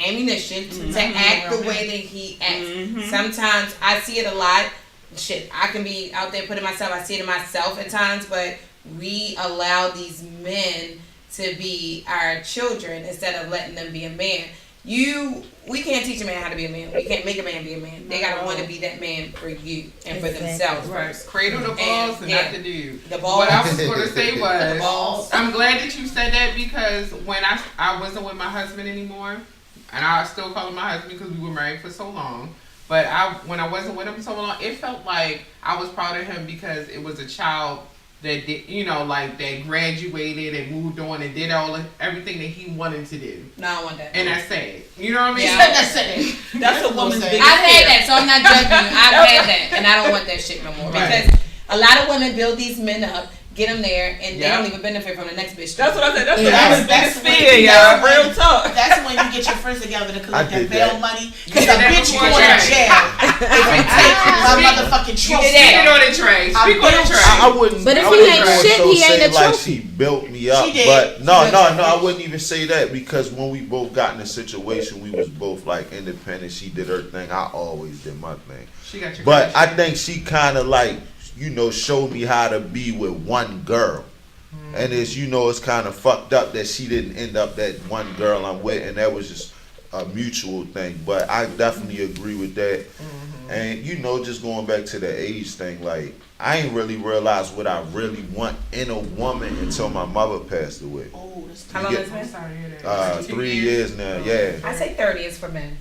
ammunition to act the way that he acts. Sometimes I see it a lot. Shit, I can be out there putting myself, I see it in myself at times, but we allow these men to be our children instead of letting them be a man. We can't teach a man how to be a man. We can't make a man be a man. They gotta want to be that man for you and for themselves first. Cradle the balls and not the dude. The balls. What I was going to say was, the balls. I'm glad that you said that because when I wasn't with my husband anymore, and I still call him my husband because we were married for so long. But when I wasn't with him so long, it felt like I was proud of him because it was a child that did, that graduated and moved on and did everything that he wanted to do. No, I want that. And I said, you know what I mean? Yeah, that's it. That's a woman's biggest I've had fear. that, so I'm not judging you. I've had that, and I don't want that shit no more. Right. Because a lot of women build these men up, get them there, and they don't even benefit from the next bitch. That's what I said. That's That's- the biggest that's fear, when- y'all. that's Real when- talk. That's when you get your friends together to collect I that did bail that. money. Because did a that bitch before going to Trey. jail if you take my motherfucking trophy. Speak it on the tray. Speak on the tray. I wouldn't. But if I he wouldn't ain't more shit, so he ain't say a like trophy. she built me up. She did. But no, She did. I wouldn't even say that because when we both got in a situation, we was both like independent. She did her thing. I always did my thing. She got your But I connection. think she kind of like showed me how to be with one girl. And it's kind of fucked up that she didn't end up that one girl I'm with, and that was just a mutual thing. But I definitely agree with that. And just going back to the age thing, like I ain't really realized what I really want in a woman until my mother passed away. Oh, that's How long Yeah. has it been? Sorry to hear that. 3 years now, yeah. I say 30 is for men.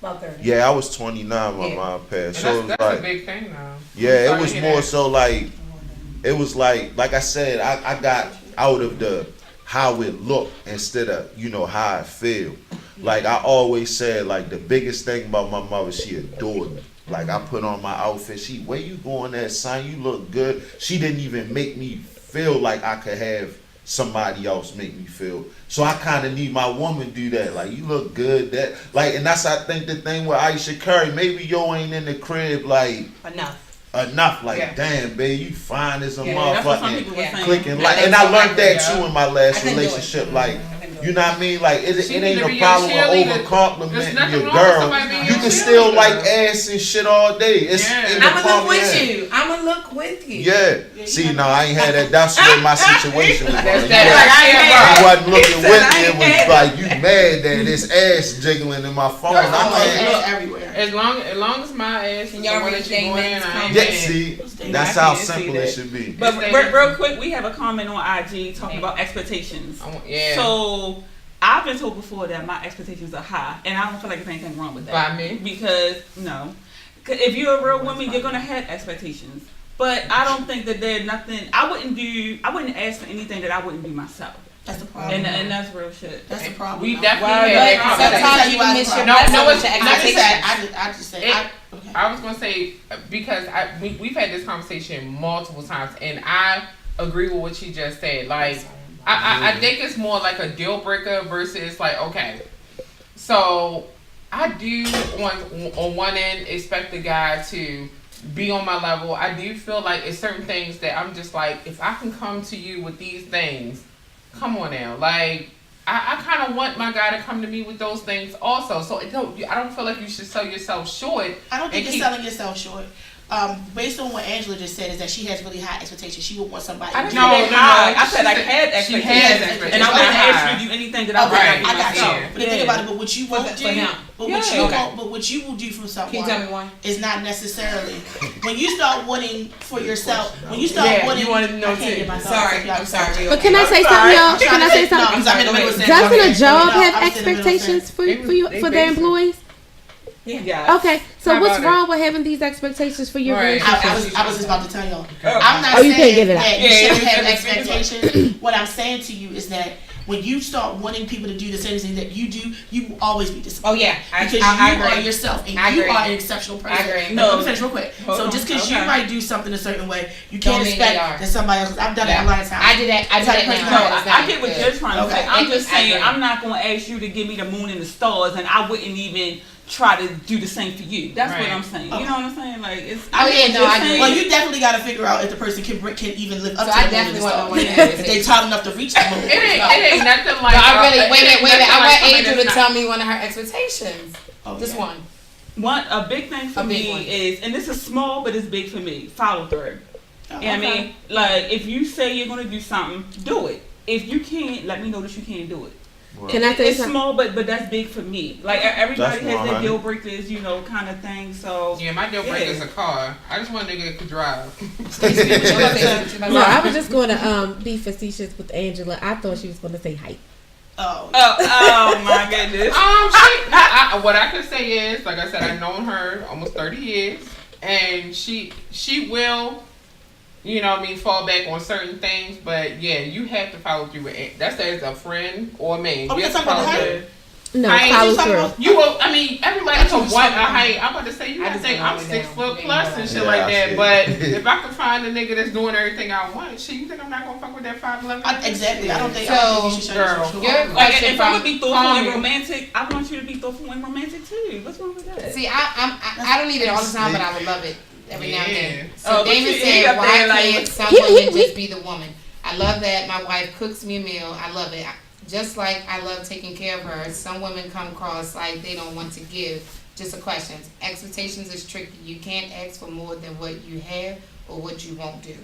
About 30. Yeah, I was 29 when Yeah. my mom passed. And So it was that's like, a big thing now. yeah, I'm it sorry was to hear more that. so like, it was like I said, I got out of the how it looked instead of, how I feel. Like I always said, like the biggest thing about my mother, she adored me. Like I put on my outfit, where you going there, son? You look good. She didn't even make me feel like I could have somebody else make me feel. So I kind of need my woman do that. Like you look good. And that's I think the thing with Aisha Curry. Maybe yo ain't in the crib like enough. Like Yeah. damn, babe, you fine as a That's what some motherfucker. people were saying. Clicking Yeah, like, that's and I what learned that yeah. too in my I last can do it. relationship. Like. I can do it. You know what I mean? Like, it She ain't need no to be your problem with cheerleader. over There's complimenting nothing your wrong with girl. somebody being You your can still cheerleader. like ass and shit all day. It's Yeah. in the I'm gonna look with compliment. you. I'm gonna look with you. Yeah. See, no, I ain't had that. That's what my situation was. That's You that. wasn't looking He with said, me. I It ain't was had like you mad that this ass jiggling in my phone. I'm Oh, like, it's everywhere. As long as my ass is And the y'all one reach that you going in, things I ain't yeah, mad. see, Stay that's I how can't see simple that. it should be. But It's real quick, we have a comment on IG talking about expectations. Yeah. So I've been told before that my expectations are high, and I don't feel like there's anything wrong with that. By me? Because no, 'cause if you're a real woman, you're gonna have expectations. But I don't think that there's nothing. I wouldn't ask for anything that I wouldn't do myself, That's the problem. and that's real shit. That's the problem. We though. definitely But had that conversation. sometimes you can miss your No, blessing no, with it's- your let me say- expectations. I just say, It- okay. I was gonna say because we've had this conversation multiple times, and I agree with what she just said. Like, I think it's more like a deal breaker versus like, okay, so I do on one end expect the guy to be on my level. I do feel like it's certain things that I'm just like, if I can come to you with these things, come on now, like. I kind of want my guy to come to me with those things also. So I don't feel like you should sell yourself short. I don't think and you're keep- selling yourself short. Based on what Angela just said, is that she has really high expectations. She would want somebody. I didn't No, say no, that high. no. I said I She had said- she expectations, has expectations. and I It's wasn't not asking high. you to do anything that I Okay, wouldn't do I got myself. you. But the thing about it, but what you won't For do, him. but Yeah. what you Okay. won't, but what you will do for Can you tell me someone one? is not necessarily when you start wanting for yourself. When you start Yeah, wanting, you wanted to know I can't too. get my thoughts Sorry, if y'all I'm sorry. But can I say I'm something, sorry. y'all? I'm Can trying I to say say- no, something? I'm sorry, in the middle of saying Doesn't something. a job No, have I'm still in the middle of saying- expectations for their basic. employees? Yeah. Okay, so How what's about wrong with having these expectations for your Right. relationship? I was just about to tell y'all. Oh. I'm not Oh, you saying can't get it out. that you Yeah, shouldn't you have said it's expectations. What I'm saying to you is that when you start wanting people to do the same thing that you do, you will always be disappointed. Oh yeah, Because I you agree. are yourself and I you agree. are an exceptional person. I agree. No, let me finish real quick. Hold So on. just because you Okay. might do something a certain way, you Don't can't mean they expect are. that somebody else. I've done that a lot of times. I did that. I did that No, No, now. I get what you're trying to Okay. say. I'm just I saying, agree. I'm not going to ask you to give me the moon and the stars, and I wouldn't even try to do the same for you. That's what Right. I'm saying. Okay. You know what I'm saying? Like, it's. Oh, yeah, get what no, you're I agree. saying. Well, you definitely got to figure out if the person can even live up So to I the moon and definitely the want to stars. know what it is. If they tall enough to reach the moon. It ain't nothing like. No, I really, it wait a ain't minute. nothing I like want somebody Angel to that's tell not- me one of her expectations. Oh, Just yeah. one. A big thing for A big me one. is, and this is small, but it's big for me, follow through. Oh, You know what I okay. mean? Like, if you say you're going to do something, do it. If you can't, let me know that you can't do it. Can I say It's something? small, but that's big for me. Like, everybody That's has their 100. deal breakers, you know, kind of thing. So, Yeah, my deal breaker is a car. I just want a nigga that could drive. No, I was just going to be facetious with Angela. I thought she was going to say height. Oh, oh my goodness. What I can say is, like I said, I've known her almost 30 years, and she will, you know what I mean, fall back on certain things, but yeah, you have to follow through with it. That's as a friend or a man. Oh, You we're have to talking about follow the through. height? No, Height, follow you talking through. about- You will, I mean, everybody That's can what want I'm a saying. height. I'm about to say, you I gotta just think wanna I'm know 6 down. foot Yeah, plus you and know. shit Yeah, like I that, see. but if I can find a nigga that's doing everything I want, shit, you think I'm not gonna fuck with that 5'11"? Exactly. I don't think So, you should girl, show Your Like, question if I would from be thoughtful Call and me. romantic, I want you to be thoughtful and romantic too. What's wrong with that? see, I don't need it all the time, but I would love it every now and then. Yeah. So Oh, but Damon he said, up "Why there like- can't some He- women he- just be the woman?" I love that. My wife cooks me a meal. I love it. Just like I love taking care of her. Some women come across like they don't want to give. Just a question. Expectations is tricky. You can't ask for more than what you have or what you won't do.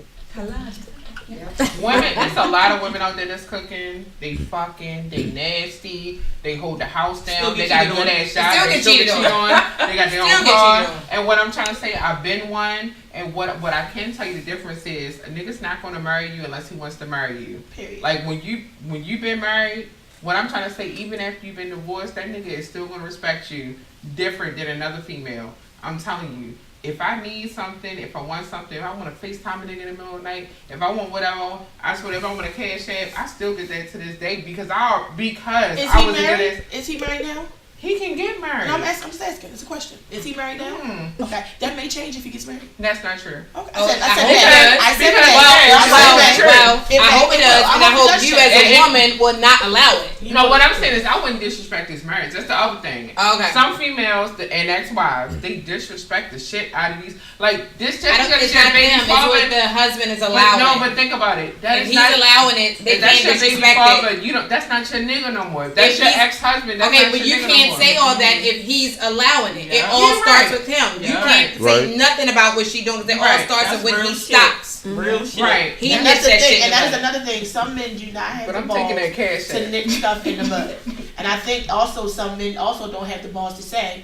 Women, there's a lot of women out there that's cooking. They fucking, they nasty. They hold the house Still down. get They got cheated good on. ass Still jobs. get They still get cheated cheated on. on. They got their Still own get car. cheated on. And what I'm trying to say, I've been one. And what I can tell you the difference is, a nigga's not gonna marry you unless he wants to marry you. Period. Like when you've been married, what I'm trying to say, even after you've been divorced, that nigga is still gonna respect you different than another female. I'm telling you. If I need something, if I want something, if I want to FaceTime a nigga in the middle of the night, if I want whatever, I swear if I want a cash app, I still get that to this day because I Is was he a good married? ass. Is he married now? He can get married. No, I'm just asking. It's a question. Is he married now? Okay, that may change if he gets married. That's not true. Okay, Oh, I I said hope that. it I said does. that. Because- I hope it does, and I hope you as a woman will not allow it. You know what I'm saying is I wouldn't disrespect his marriage. That's the other thing. Okay. Some females and ex-wives, they disrespect the shit out of these. Like this just I don't. because It's your not baby them. It's father. what the husband is But allowing. no, but think about it. That if is he's not. allowing it, they If that's can't your baby disrespect father, it. you don't. That's not your nigga no more. If that's If your he's- ex-husband. That's Okay, not but your you nigga can't no say more. all that if he's allowing it. It Yeah. all You're starts right. with him. You Yeah. can't say Right. nothing about what she doing. It all Right. starts That's with when real he shit. stops. Real shit. Right. He And nips that's the that thing, shit. and that is in the bud. another thing. Some men do not have But the I'm balls taking that cash to app. nip stuff in the bud. And I think also some men also don't have the balls to say,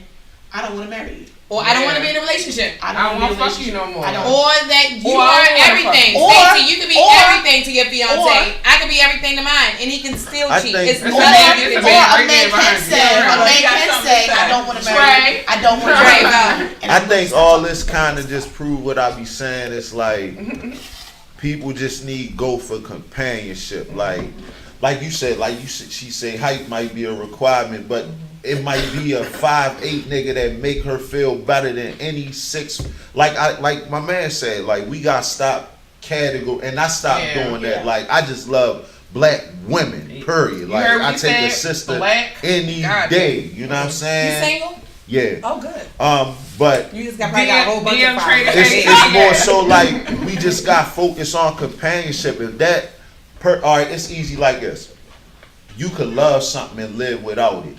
I don't want to marry you. Or I don't want to Yeah. be in a relationship. I don't wanna want be in a to fuck you relationship. no more. I don't. Or that you Or I are don't wanna everything. fuck. Or- Stacey, you can be or- everything to your fiance. or- I can be everything to mine, and he can still I cheat. think- It's It's nothing a man- you it's can a do. man Or a right man there can behind you. say, Yeah. a You man got can something say, to I say. don't want to marry you. I don't want to Right, marry you. go. And I I'm think gonna all stop this talking. kind of just prove what I be saying. It's like people just need go for companionship. Like you said, she said height might be a requirement, but it might be a 5'8" nigga that make her feel better than any 6. Like my man said, like we got to stop category, and I stopped Yeah. doing Yeah. that. Like I just love black women. Period. You Like heard what I he take a said? sister Black. any God. day. You know what I'm You saying? single? Yeah. Oh, good. But You just got probably got a whole bunch DM of traded followers. it's more so like we just got focused on companionship, and that all right, it's easy like this. You could love something and live without it,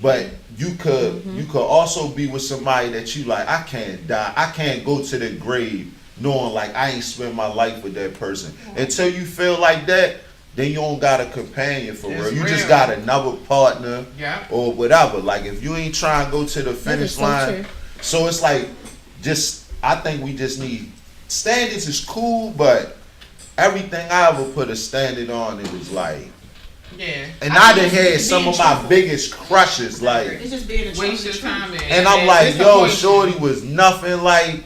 but you could also be with somebody that you like. I can't die, I can't go to the grave knowing like I ain't spend my life with that person. Until you feel like that, then you don't got a companion for It's real. You real. just got another partner Yeah. or whatever. Like if you ain't trying to go to the That is finish so line, true. so it's like I think we just need standards is cool, but everything I ever put a standard on, it was like, Yeah. and I done think had it's some being of my truthful. biggest crushes, like, It's just being a Waste your truth. time in. and I'm like, yo, Disappoint you. shorty was nothing like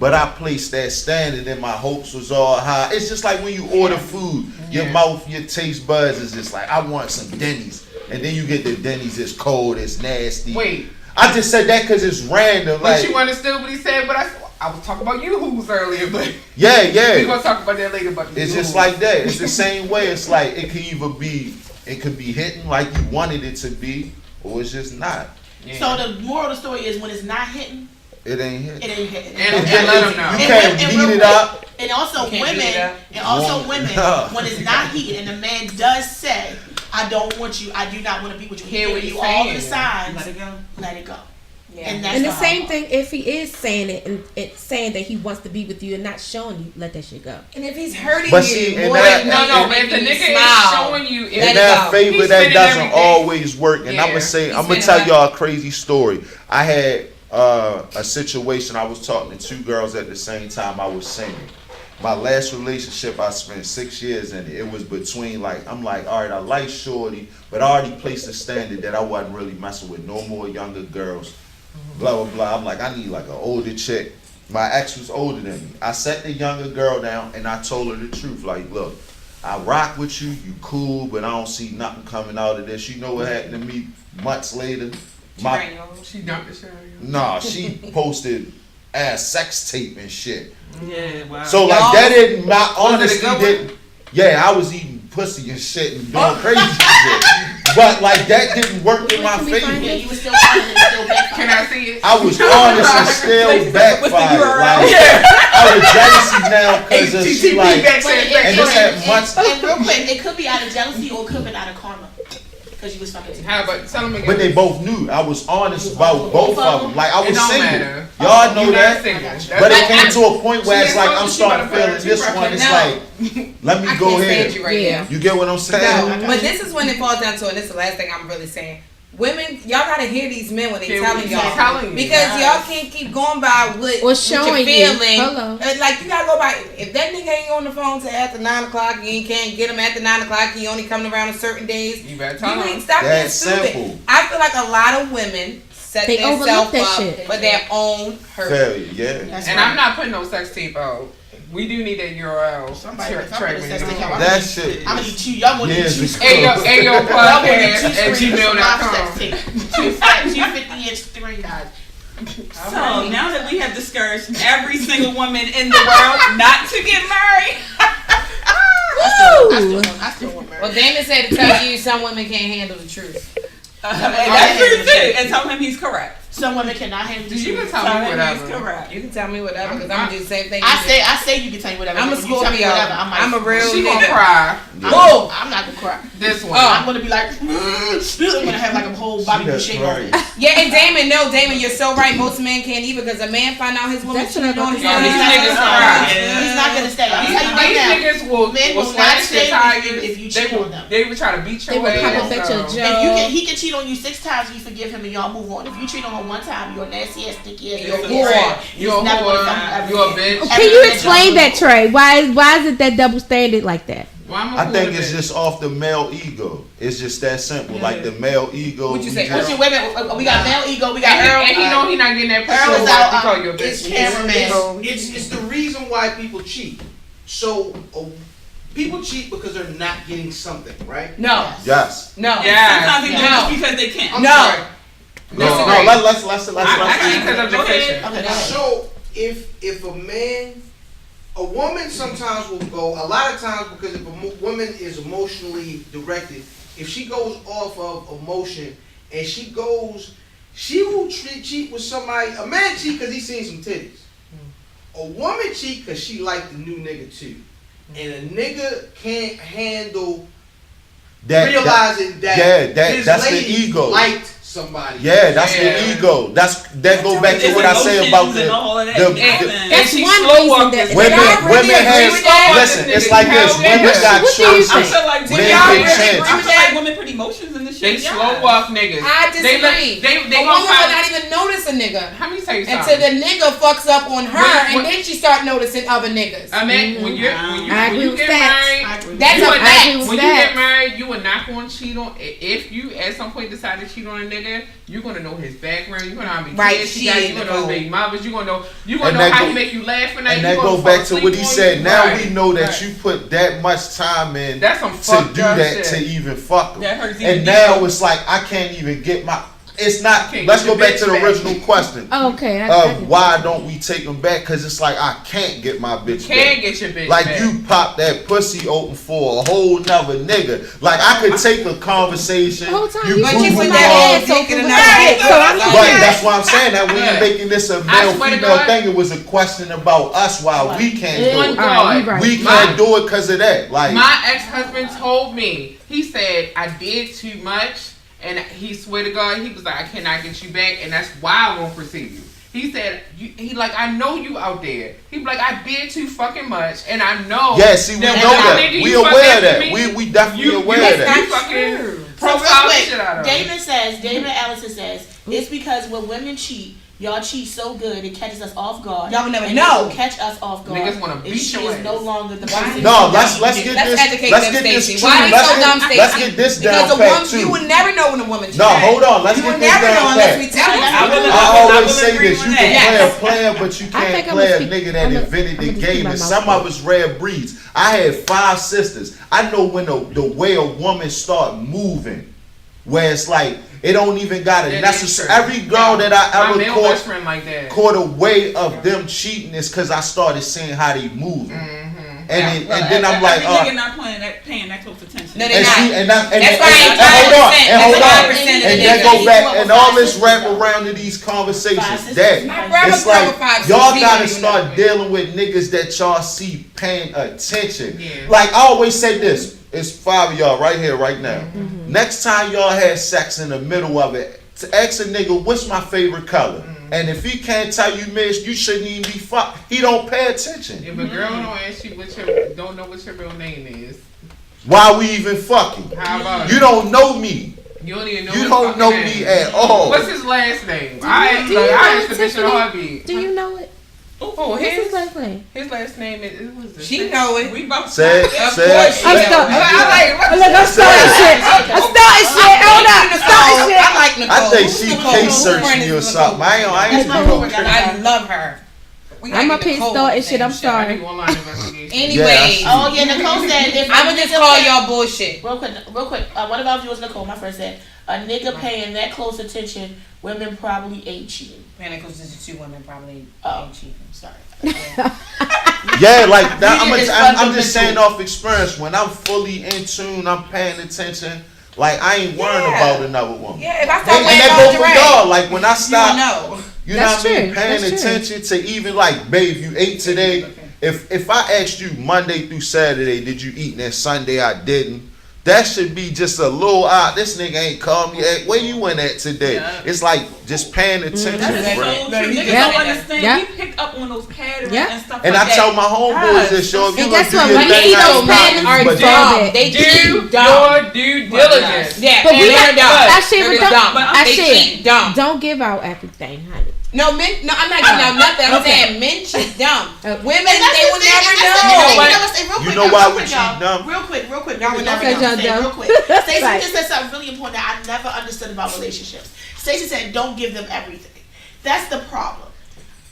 but I placed that standard and my hopes was all high. It's just like when you order food, your mouth, your taste buds is just like, I want some Denny's. And then you get the Denny's, it's cold, it's nasty. Wait. I just said that because it's random. But Like, you understood what he said, but I was talking about Yoo-hoos earlier, but yeah. we're going to talk about that later. But It's just like that. It's the same way. It's like it could either be, it could be hitting like you wanted it to be, or it's just not. Yeah. So the moral of the story is when it's not hitting, It ain't hitting. it ain't hitting. And let them know. You can't beat it up. And also You can't beat it up. women, when it's not heated and the man does say, I don't want you, I do not want to be with you. Hear He what giving he's you all the saying. signs. Let it go. Let it go. Yeah. And that's And the the same hard thing, if he is saying it and it's saying that he wants to be with you and not showing you, let that shit go. And if he's hurting But you, see, and more that- than No, making if the you nigga smile, is showing you, Let In it that go. favor, He's that spending doesn't every day. always work. And Yeah. I'm gonna say, He's I'm gonna spending tell what? y'all a crazy story. I had a situation. I was talking to 2 girls at the same time. I was single. My last relationship, I spent 6 years in it. It was between I'm like, all right, I like shorty, but I already placed a standard that I wasn't really messing with no more younger girls. Blah blah blah. I'm like, I need like an older chick. My ex was older than me. I sat the younger girl down and I told her the truth. Like, look, I rock with you, you cool, but I don't see nothing coming out of this. You know what happened to me months later? She dumped the shit. Nah, she posted ass sex tape and shit. Yeah, wow. So like that didn't, my honestly good one? didn't. Yeah, I was eating pussy and shit and doing crazy shit. But like that didn't work in my Can we find favor. Yeah, you were still honest and still back. Can I see it? I was honest and still backfired. Like, I was jealousy now because of she like, and this had months. And real quick, it could be out of jealousy or it could be out of karma. Because you was fucking too. How about tell them again? But they both knew. I was honest about both of them. Like I It was don't single. matter. Y'all know You're not that. single. But it came to a point where it's She like ain't I'm supposed to starting be feeling this no. one. It's No. like, let me I go can't stand ahead. you right Yeah. now. You get what I'm saying? No, but this is when it falls down to, and this is the last thing I'm really saying. Women, y'all gotta hear these men when they Hear telling what y'all. he's telling you, Because yes. y'all can't keep going by what Or showing you're you. feeling. Hello. Like you gotta go by, if that nigga ain't on the phone till after 9 o'clock, you can't get him after 9 o'clock, he only coming around on certain days. You better tell You them. ain't stop being That's stupid. simple. I feel like a lot of women set They themselves overlook that up shit. for their own hurt. Failure, yeah. That's And right. I'm not putting no sex tape out. We do need that URL. Somebody- Track somebody when says you they do got- it. That shit. I'm gonna need two. Y'all gonna need Years two ago. screens. Ayo Y'all gonna need podcast two at screens for some live gmail.com. sex tape. Two fat, 250-inch screen guys. So now that we have discouraged every single woman in the world not to get married, I still want married. Well, Damon said to tell you some women can't handle the truth. that's true too. And tell him he's correct. Some women cannot handle the You can truth. tell Tell me him he's whatever. correct. You can tell me whatever because I'm gonna do the same thing. you I say you can tell me whatever. I'm a but when you tell me Scorpio. whatever, I'm a real She gonna nigga. cry. Whoa! I'm not gonna cry. This one. I'm gonna be like, I'm gonna have like a whole Bobby That's Boucher right. moment. Yeah, and Damon, you're so right. Most men can't either because a man find out his woman That's what cheating I'm on his about to own. say. He's These not niggas gonna cry. stop. He's not gonna stay. I'm These telling you right now. niggas will Men will slash not their stay with tires. you if you They cheat will. on them. They will try to beat They your will come ass. up at your so. job. He can cheat on you 6 times, you forgive him and y'all move on. If you cheat on him one time, you're a nasty ass, sticky ass, you're a It's whore. right. You're a never gonna whore. fuck ever You're a again. bitch. Can you explain that, Trey? Why is it that double standard like that? Well, I'm a I fool think with it's it. just off the male ego. It's just that simple. Like the male ego. What you say? What's your women? We got male ego, we got And Earl. he know he not getting that Earl pussy. is So out, I call you a it's bitch. cameraman. It's the reason why people cheat. So people cheat because they're not getting something, right? No, Yes. no. Yeah. Sometimes they do it No. just because they can't. I'm No. sorry. No, Disagree. let's I cheat because I'm Go just ahead. fishing. Okay, go ahead. So if a woman sometimes will go, a lot of times because if a woman is emotionally directed, if she goes off of emotion and she will cheat with somebody. A man cheat because he seen some titties. A woman cheat because she liked the new nigga too. And a nigga can't handle realizing that his that's the lady ego. liked somebody. Yeah, that's Yeah. the ego. That go back to It's what I say emotions about and all of that. the And That's she one slow reason walked that- this women. nigga. Y'all really Women agree have with that? listen. This It's nigga. like this. Hell Women yeah. got What do you choices. think? I feel like Men women get really chances. agree. I feel like women put emotions in the They slow up niggas. I disagree. They a woman gonna will find. not even notice a nigga Let me tell you until something. the nigga fucks up on her, When- and then she start noticing other niggas. I mean, when you get married, That's you a would fact. not- when you get married, you are not going to cheat on. If you at some point decide to cheat on a nigga, you're gonna know his background. You're gonna know how many Right, kids he got. You're gonna know his baby mamas. You're gonna know And that how go- he make you laugh at night. And You that gonna go fall back to asleep what he on said. you. Now Right, we know that right. you put that much time in That's some to fucked do up that shit. to even fuck him. That hurts even And now deeper. it's like I can't even get my. It's not. Can't Let's get go your back to the bitch back. original question. Oh, okay. Of why don't we take them back? Because it's like I can't get my bitch Can't back. get your bitch Like back. you pop that pussy open for a whole nother nigga. Like I could take a conversation. The whole time you you But move you put put on. my that ass dick open in with another that. dick. So I'm Like, Right, that's why I'm saying that we ain't Good. making this a I male swear to female God. thing. It was a question about us why we can't do On it. God. right. We My- can't do it because of that. Like My ex-husband told me, he said, I did too much, and he swear to God, he was like, I cannot get you back, and that's why I won't pursue you. He said, he like, I know you out there. He be like, I did too fucking much, and I know. yeah, see, we know when that. the nigga We you fuck aware of after that. me, We definitely aware of you that. fucking So real profile the quick, shit out of him. David Allison says, it's because when women cheat, y'all cheat so good it catches us off guard. Y'all will never and know. it will catch us off guard. Niggas wanna and beat she your is no ass. longer the Why? person. No, let's get Let's this. educate Let's them, get this Stacey. true. Why they Let's so get- dumb, Stacey? Let's get this Because down a pat woman, too. you would never know when a woman cheats. No, hold on. Let's You get would this never know down unless we pat. tell you. I always say this: you can that. play a player, but you I can't think I'ma play a speak- nigga that I'ma- invented I'ma the just keep game. my And mouth some closed. of us rare breeds. I had 5 sisters. I know when the way a woman start moving, where it's like it don't even got a That is necessary. true. Every girl that I My ever male best friend like that. caught a way of them cheating is because I started seeing how they moving. And then I'm like, every nigga not paying that close attention. No, they're and not. see, and That's why and it's hold on, 5%. and hold That's on, 5% of the and then niggas. go back and all this Five wrap sisters, around to these conversations. Five That My brother it's brother like 5 y'all he gotta don't even start know. dealing with niggas that y'all see paying attention. Yeah. Like I always say this, it's 5 of y'all right here, right now. Next time y'all had sex in the middle of it, to ask a nigga, what's my favorite color? And if he can't tell you, miss, you shouldn't even be fucked. He don't pay attention. If a girl don't ask you don't know what your real name is, Why we even fucking? how about You it? don't know me. You don't even know You his don't fucking know name. me at all. What's his last name? Do I you know asked the bitch in a Tiffany? heartbeat. Do you know it? Oh, What's his his last name? last name is. It was the She know it. We both Say it, Of say course it. she I'm know stuck. it. Look, I'm starting shit. I'm starting shit. Hold up. I'm starting shit. I like Nicole. I think Who's she Nicole? case Whose searched friend me is or Nicole? something. I ain't That's even my know. I love her. We I'm gotta up get here Nicole starting on shit. I'm the damn show. I sorry. think online investigation. Anyways, Yeah, Oh yeah, Nicole said if I would just call y'all bullshit. Real quick. One of our viewers, Nicole, my friend said, a nigga paying that close attention, women probably ain't cheating. Panic because there's 2 women probably Oh, cheating. sorry. Yeah, like that. Media is I'm just fundamental. saying off experience. When I'm fully in tune, I'm paying attention. Like I ain't worrying Yeah. about another woman. Yeah, if I And, start and wearing that go for lingerie, y'all. Like when I you stop, don't know. you know That's what I mean, true. paying That's true. attention to even like, babe, you ate today. If I asked you Monday through Saturday, did you eat? And then Sunday I didn't. That should be just a little this nigga ain't called me. Hey, where you went at today? Yeah. It's like just paying attention, That's bro. so true. Niggas Yeah. don't understand. Yeah. We pick up on those patterns Yeah. and stuff And like I that. tell my homeboys Yes. this, yo, if you And gonna guess do what? your When thing, these I those ain't patterns knocking, are but dumb. They Do cheat dumb. your due diligence. Yeah, But we they're got- dumb. I share They're with just them. dumb. But I They share. cheat dumb. Don't give out everything, honey. No, men. No, I'm not giving out nothing. I'm Okay. saying men cheat dumb. Okay. Women, And that's they the will thing, never and that's the know. thing. what? You know what's real You quick, know y'all, why real we quick, cheat y'all. dumb? Real quick. Y'all would Don't never forget know. what I'm saying, Dumb. real quick. Stacey Right. just said something really important that I never understood about relationships. Stacey said, "Don't give them everything." That's the problem.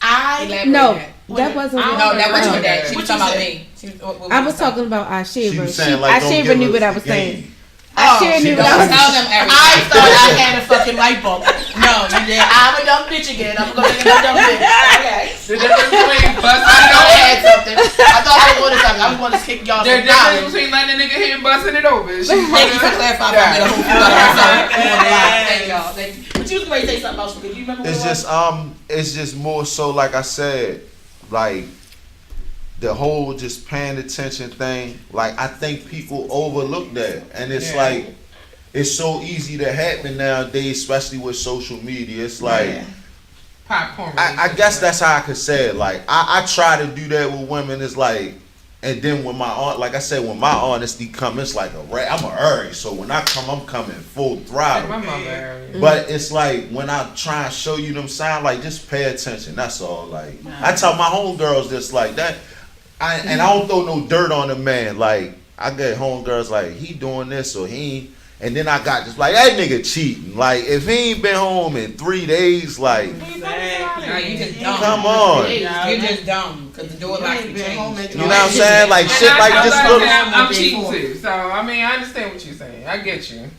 Elaborate No, that. that wasn't. I what No, don't that wasn't know. that. She What was you talking about said? me. She was, what I we was talking about She Ashira. was saying like, don't Ashira give knew us what I was the saying. game. Ashira knew what I Don't was tell them I everything. thought I had a fucking light bulb. No, you didn't. I'm a dumb bitch again. I'm gonna get a dumb bitch. Okay. The difference between busting I it know I open. had something. I thought I was going to something. I was going to kick y'all The some difference knowledge. between letting a nigga hit and busting it open. Thank you for clarifying for me. The whole people Thank y'all. Thank you. But you was going to say something else. Do you remember what It's it was? just it's just more so like I said, like the whole just paying attention thing. Like I think people overlook that, and it's like it's so easy to happen nowadays, especially with social media. It's like Popcorn. I guess that's how I could say it. Like I try to do that with women. It's like And then when my like I said, when my honesty come, it's like I'm a Aries. So when I come, I'm coming full throttle. My mother. But it's like when I try and show you them signs, like just pay attention. That's all. Like I tell my homegirls just like that. And I don't throw no dirt on the man. Like I get homegirls like he doing this or he ain't. And then I got just like that nigga cheating. Like if he ain't been home in 3 days, like No, you just dumb. come on. You're just dumb because the door locks be changed. You know what I'm saying? Like shit like this little. I'm cheating too. So I mean, I understand what you're saying. I get you.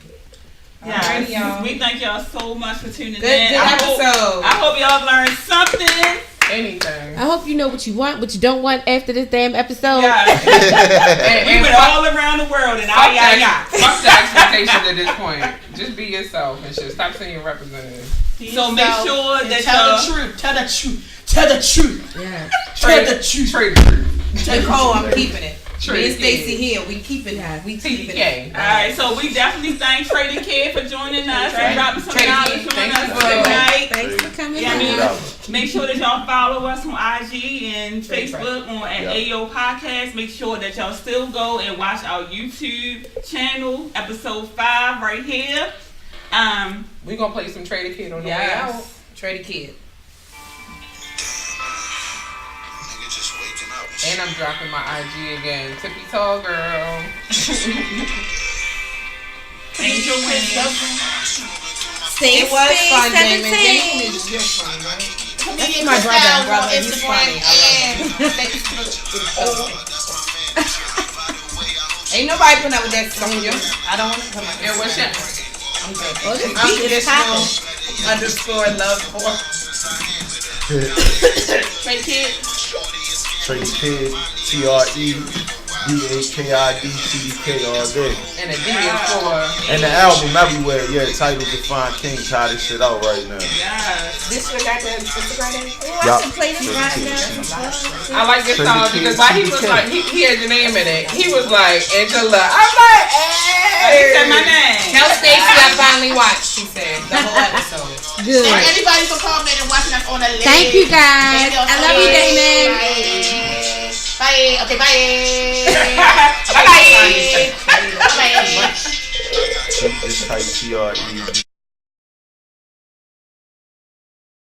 Yes, y'all. we thank y'all so much for tuning in. Good episode. I hope y'all learned something. Anything. I hope you know what you want, what you don't want after this damn episode. Yeah. We went all around the world and fuck the expectations at this point. Just be yourself and shit. Stop saying your representative. So make sure that tell y'all the truth. Tell the truth. Tell the truth. Yeah. Tell the truth. Trade the truth. Nicole, I'm keeping it. Me Trade and Stacy here, we keeping it. We keeping it. TDK. Alright, so we definitely thank Trey the Kid for joining us and dropping some Trey the knowledge Kid, on thank us you for- tonight. Thanks for coming Yeah, I mean, out. make sure that y'all follow us on IG and Facebook on at Yep. Ayooo Podcast. Make sure that y'all still go and watch our YouTube channel, episode 5 right here. We gonna play some Trade the Kid on the way out. Yes. Trey the Kid. Nigga just waking up. And I'm dropping my IG again. Tippy Tall Girl. Angel Wing. Stay It was free, fun, Damon. 17. Damon is just funny, right? That's my brother. He's funny. I love him. Ain't nobody putting up with that soldier. I don't want to come up And what's your I'm good. Oh, this beat is popping. Underscore love for. Trey Kid? Trey Kid, TREBAKIDTDK all day. And a D is for. And the album everywhere, yeah, title Define King, try this shit out right now. Yes. Disregard the Instagram. Oh, I can play this right now. I like this Trey song the Kid, because while he was TDK. like, he had your name in it. He was like, Angela. I'm like, He said my hey. name. Tell Stacy I finally watched, she said. The whole episode. Good. And anybody for calling and watching us on the list. Thank you guys. Thank y'all I so love you, much. Damon. Bye. Okay, bye. Bye. Bye. Bye. Just type TRE.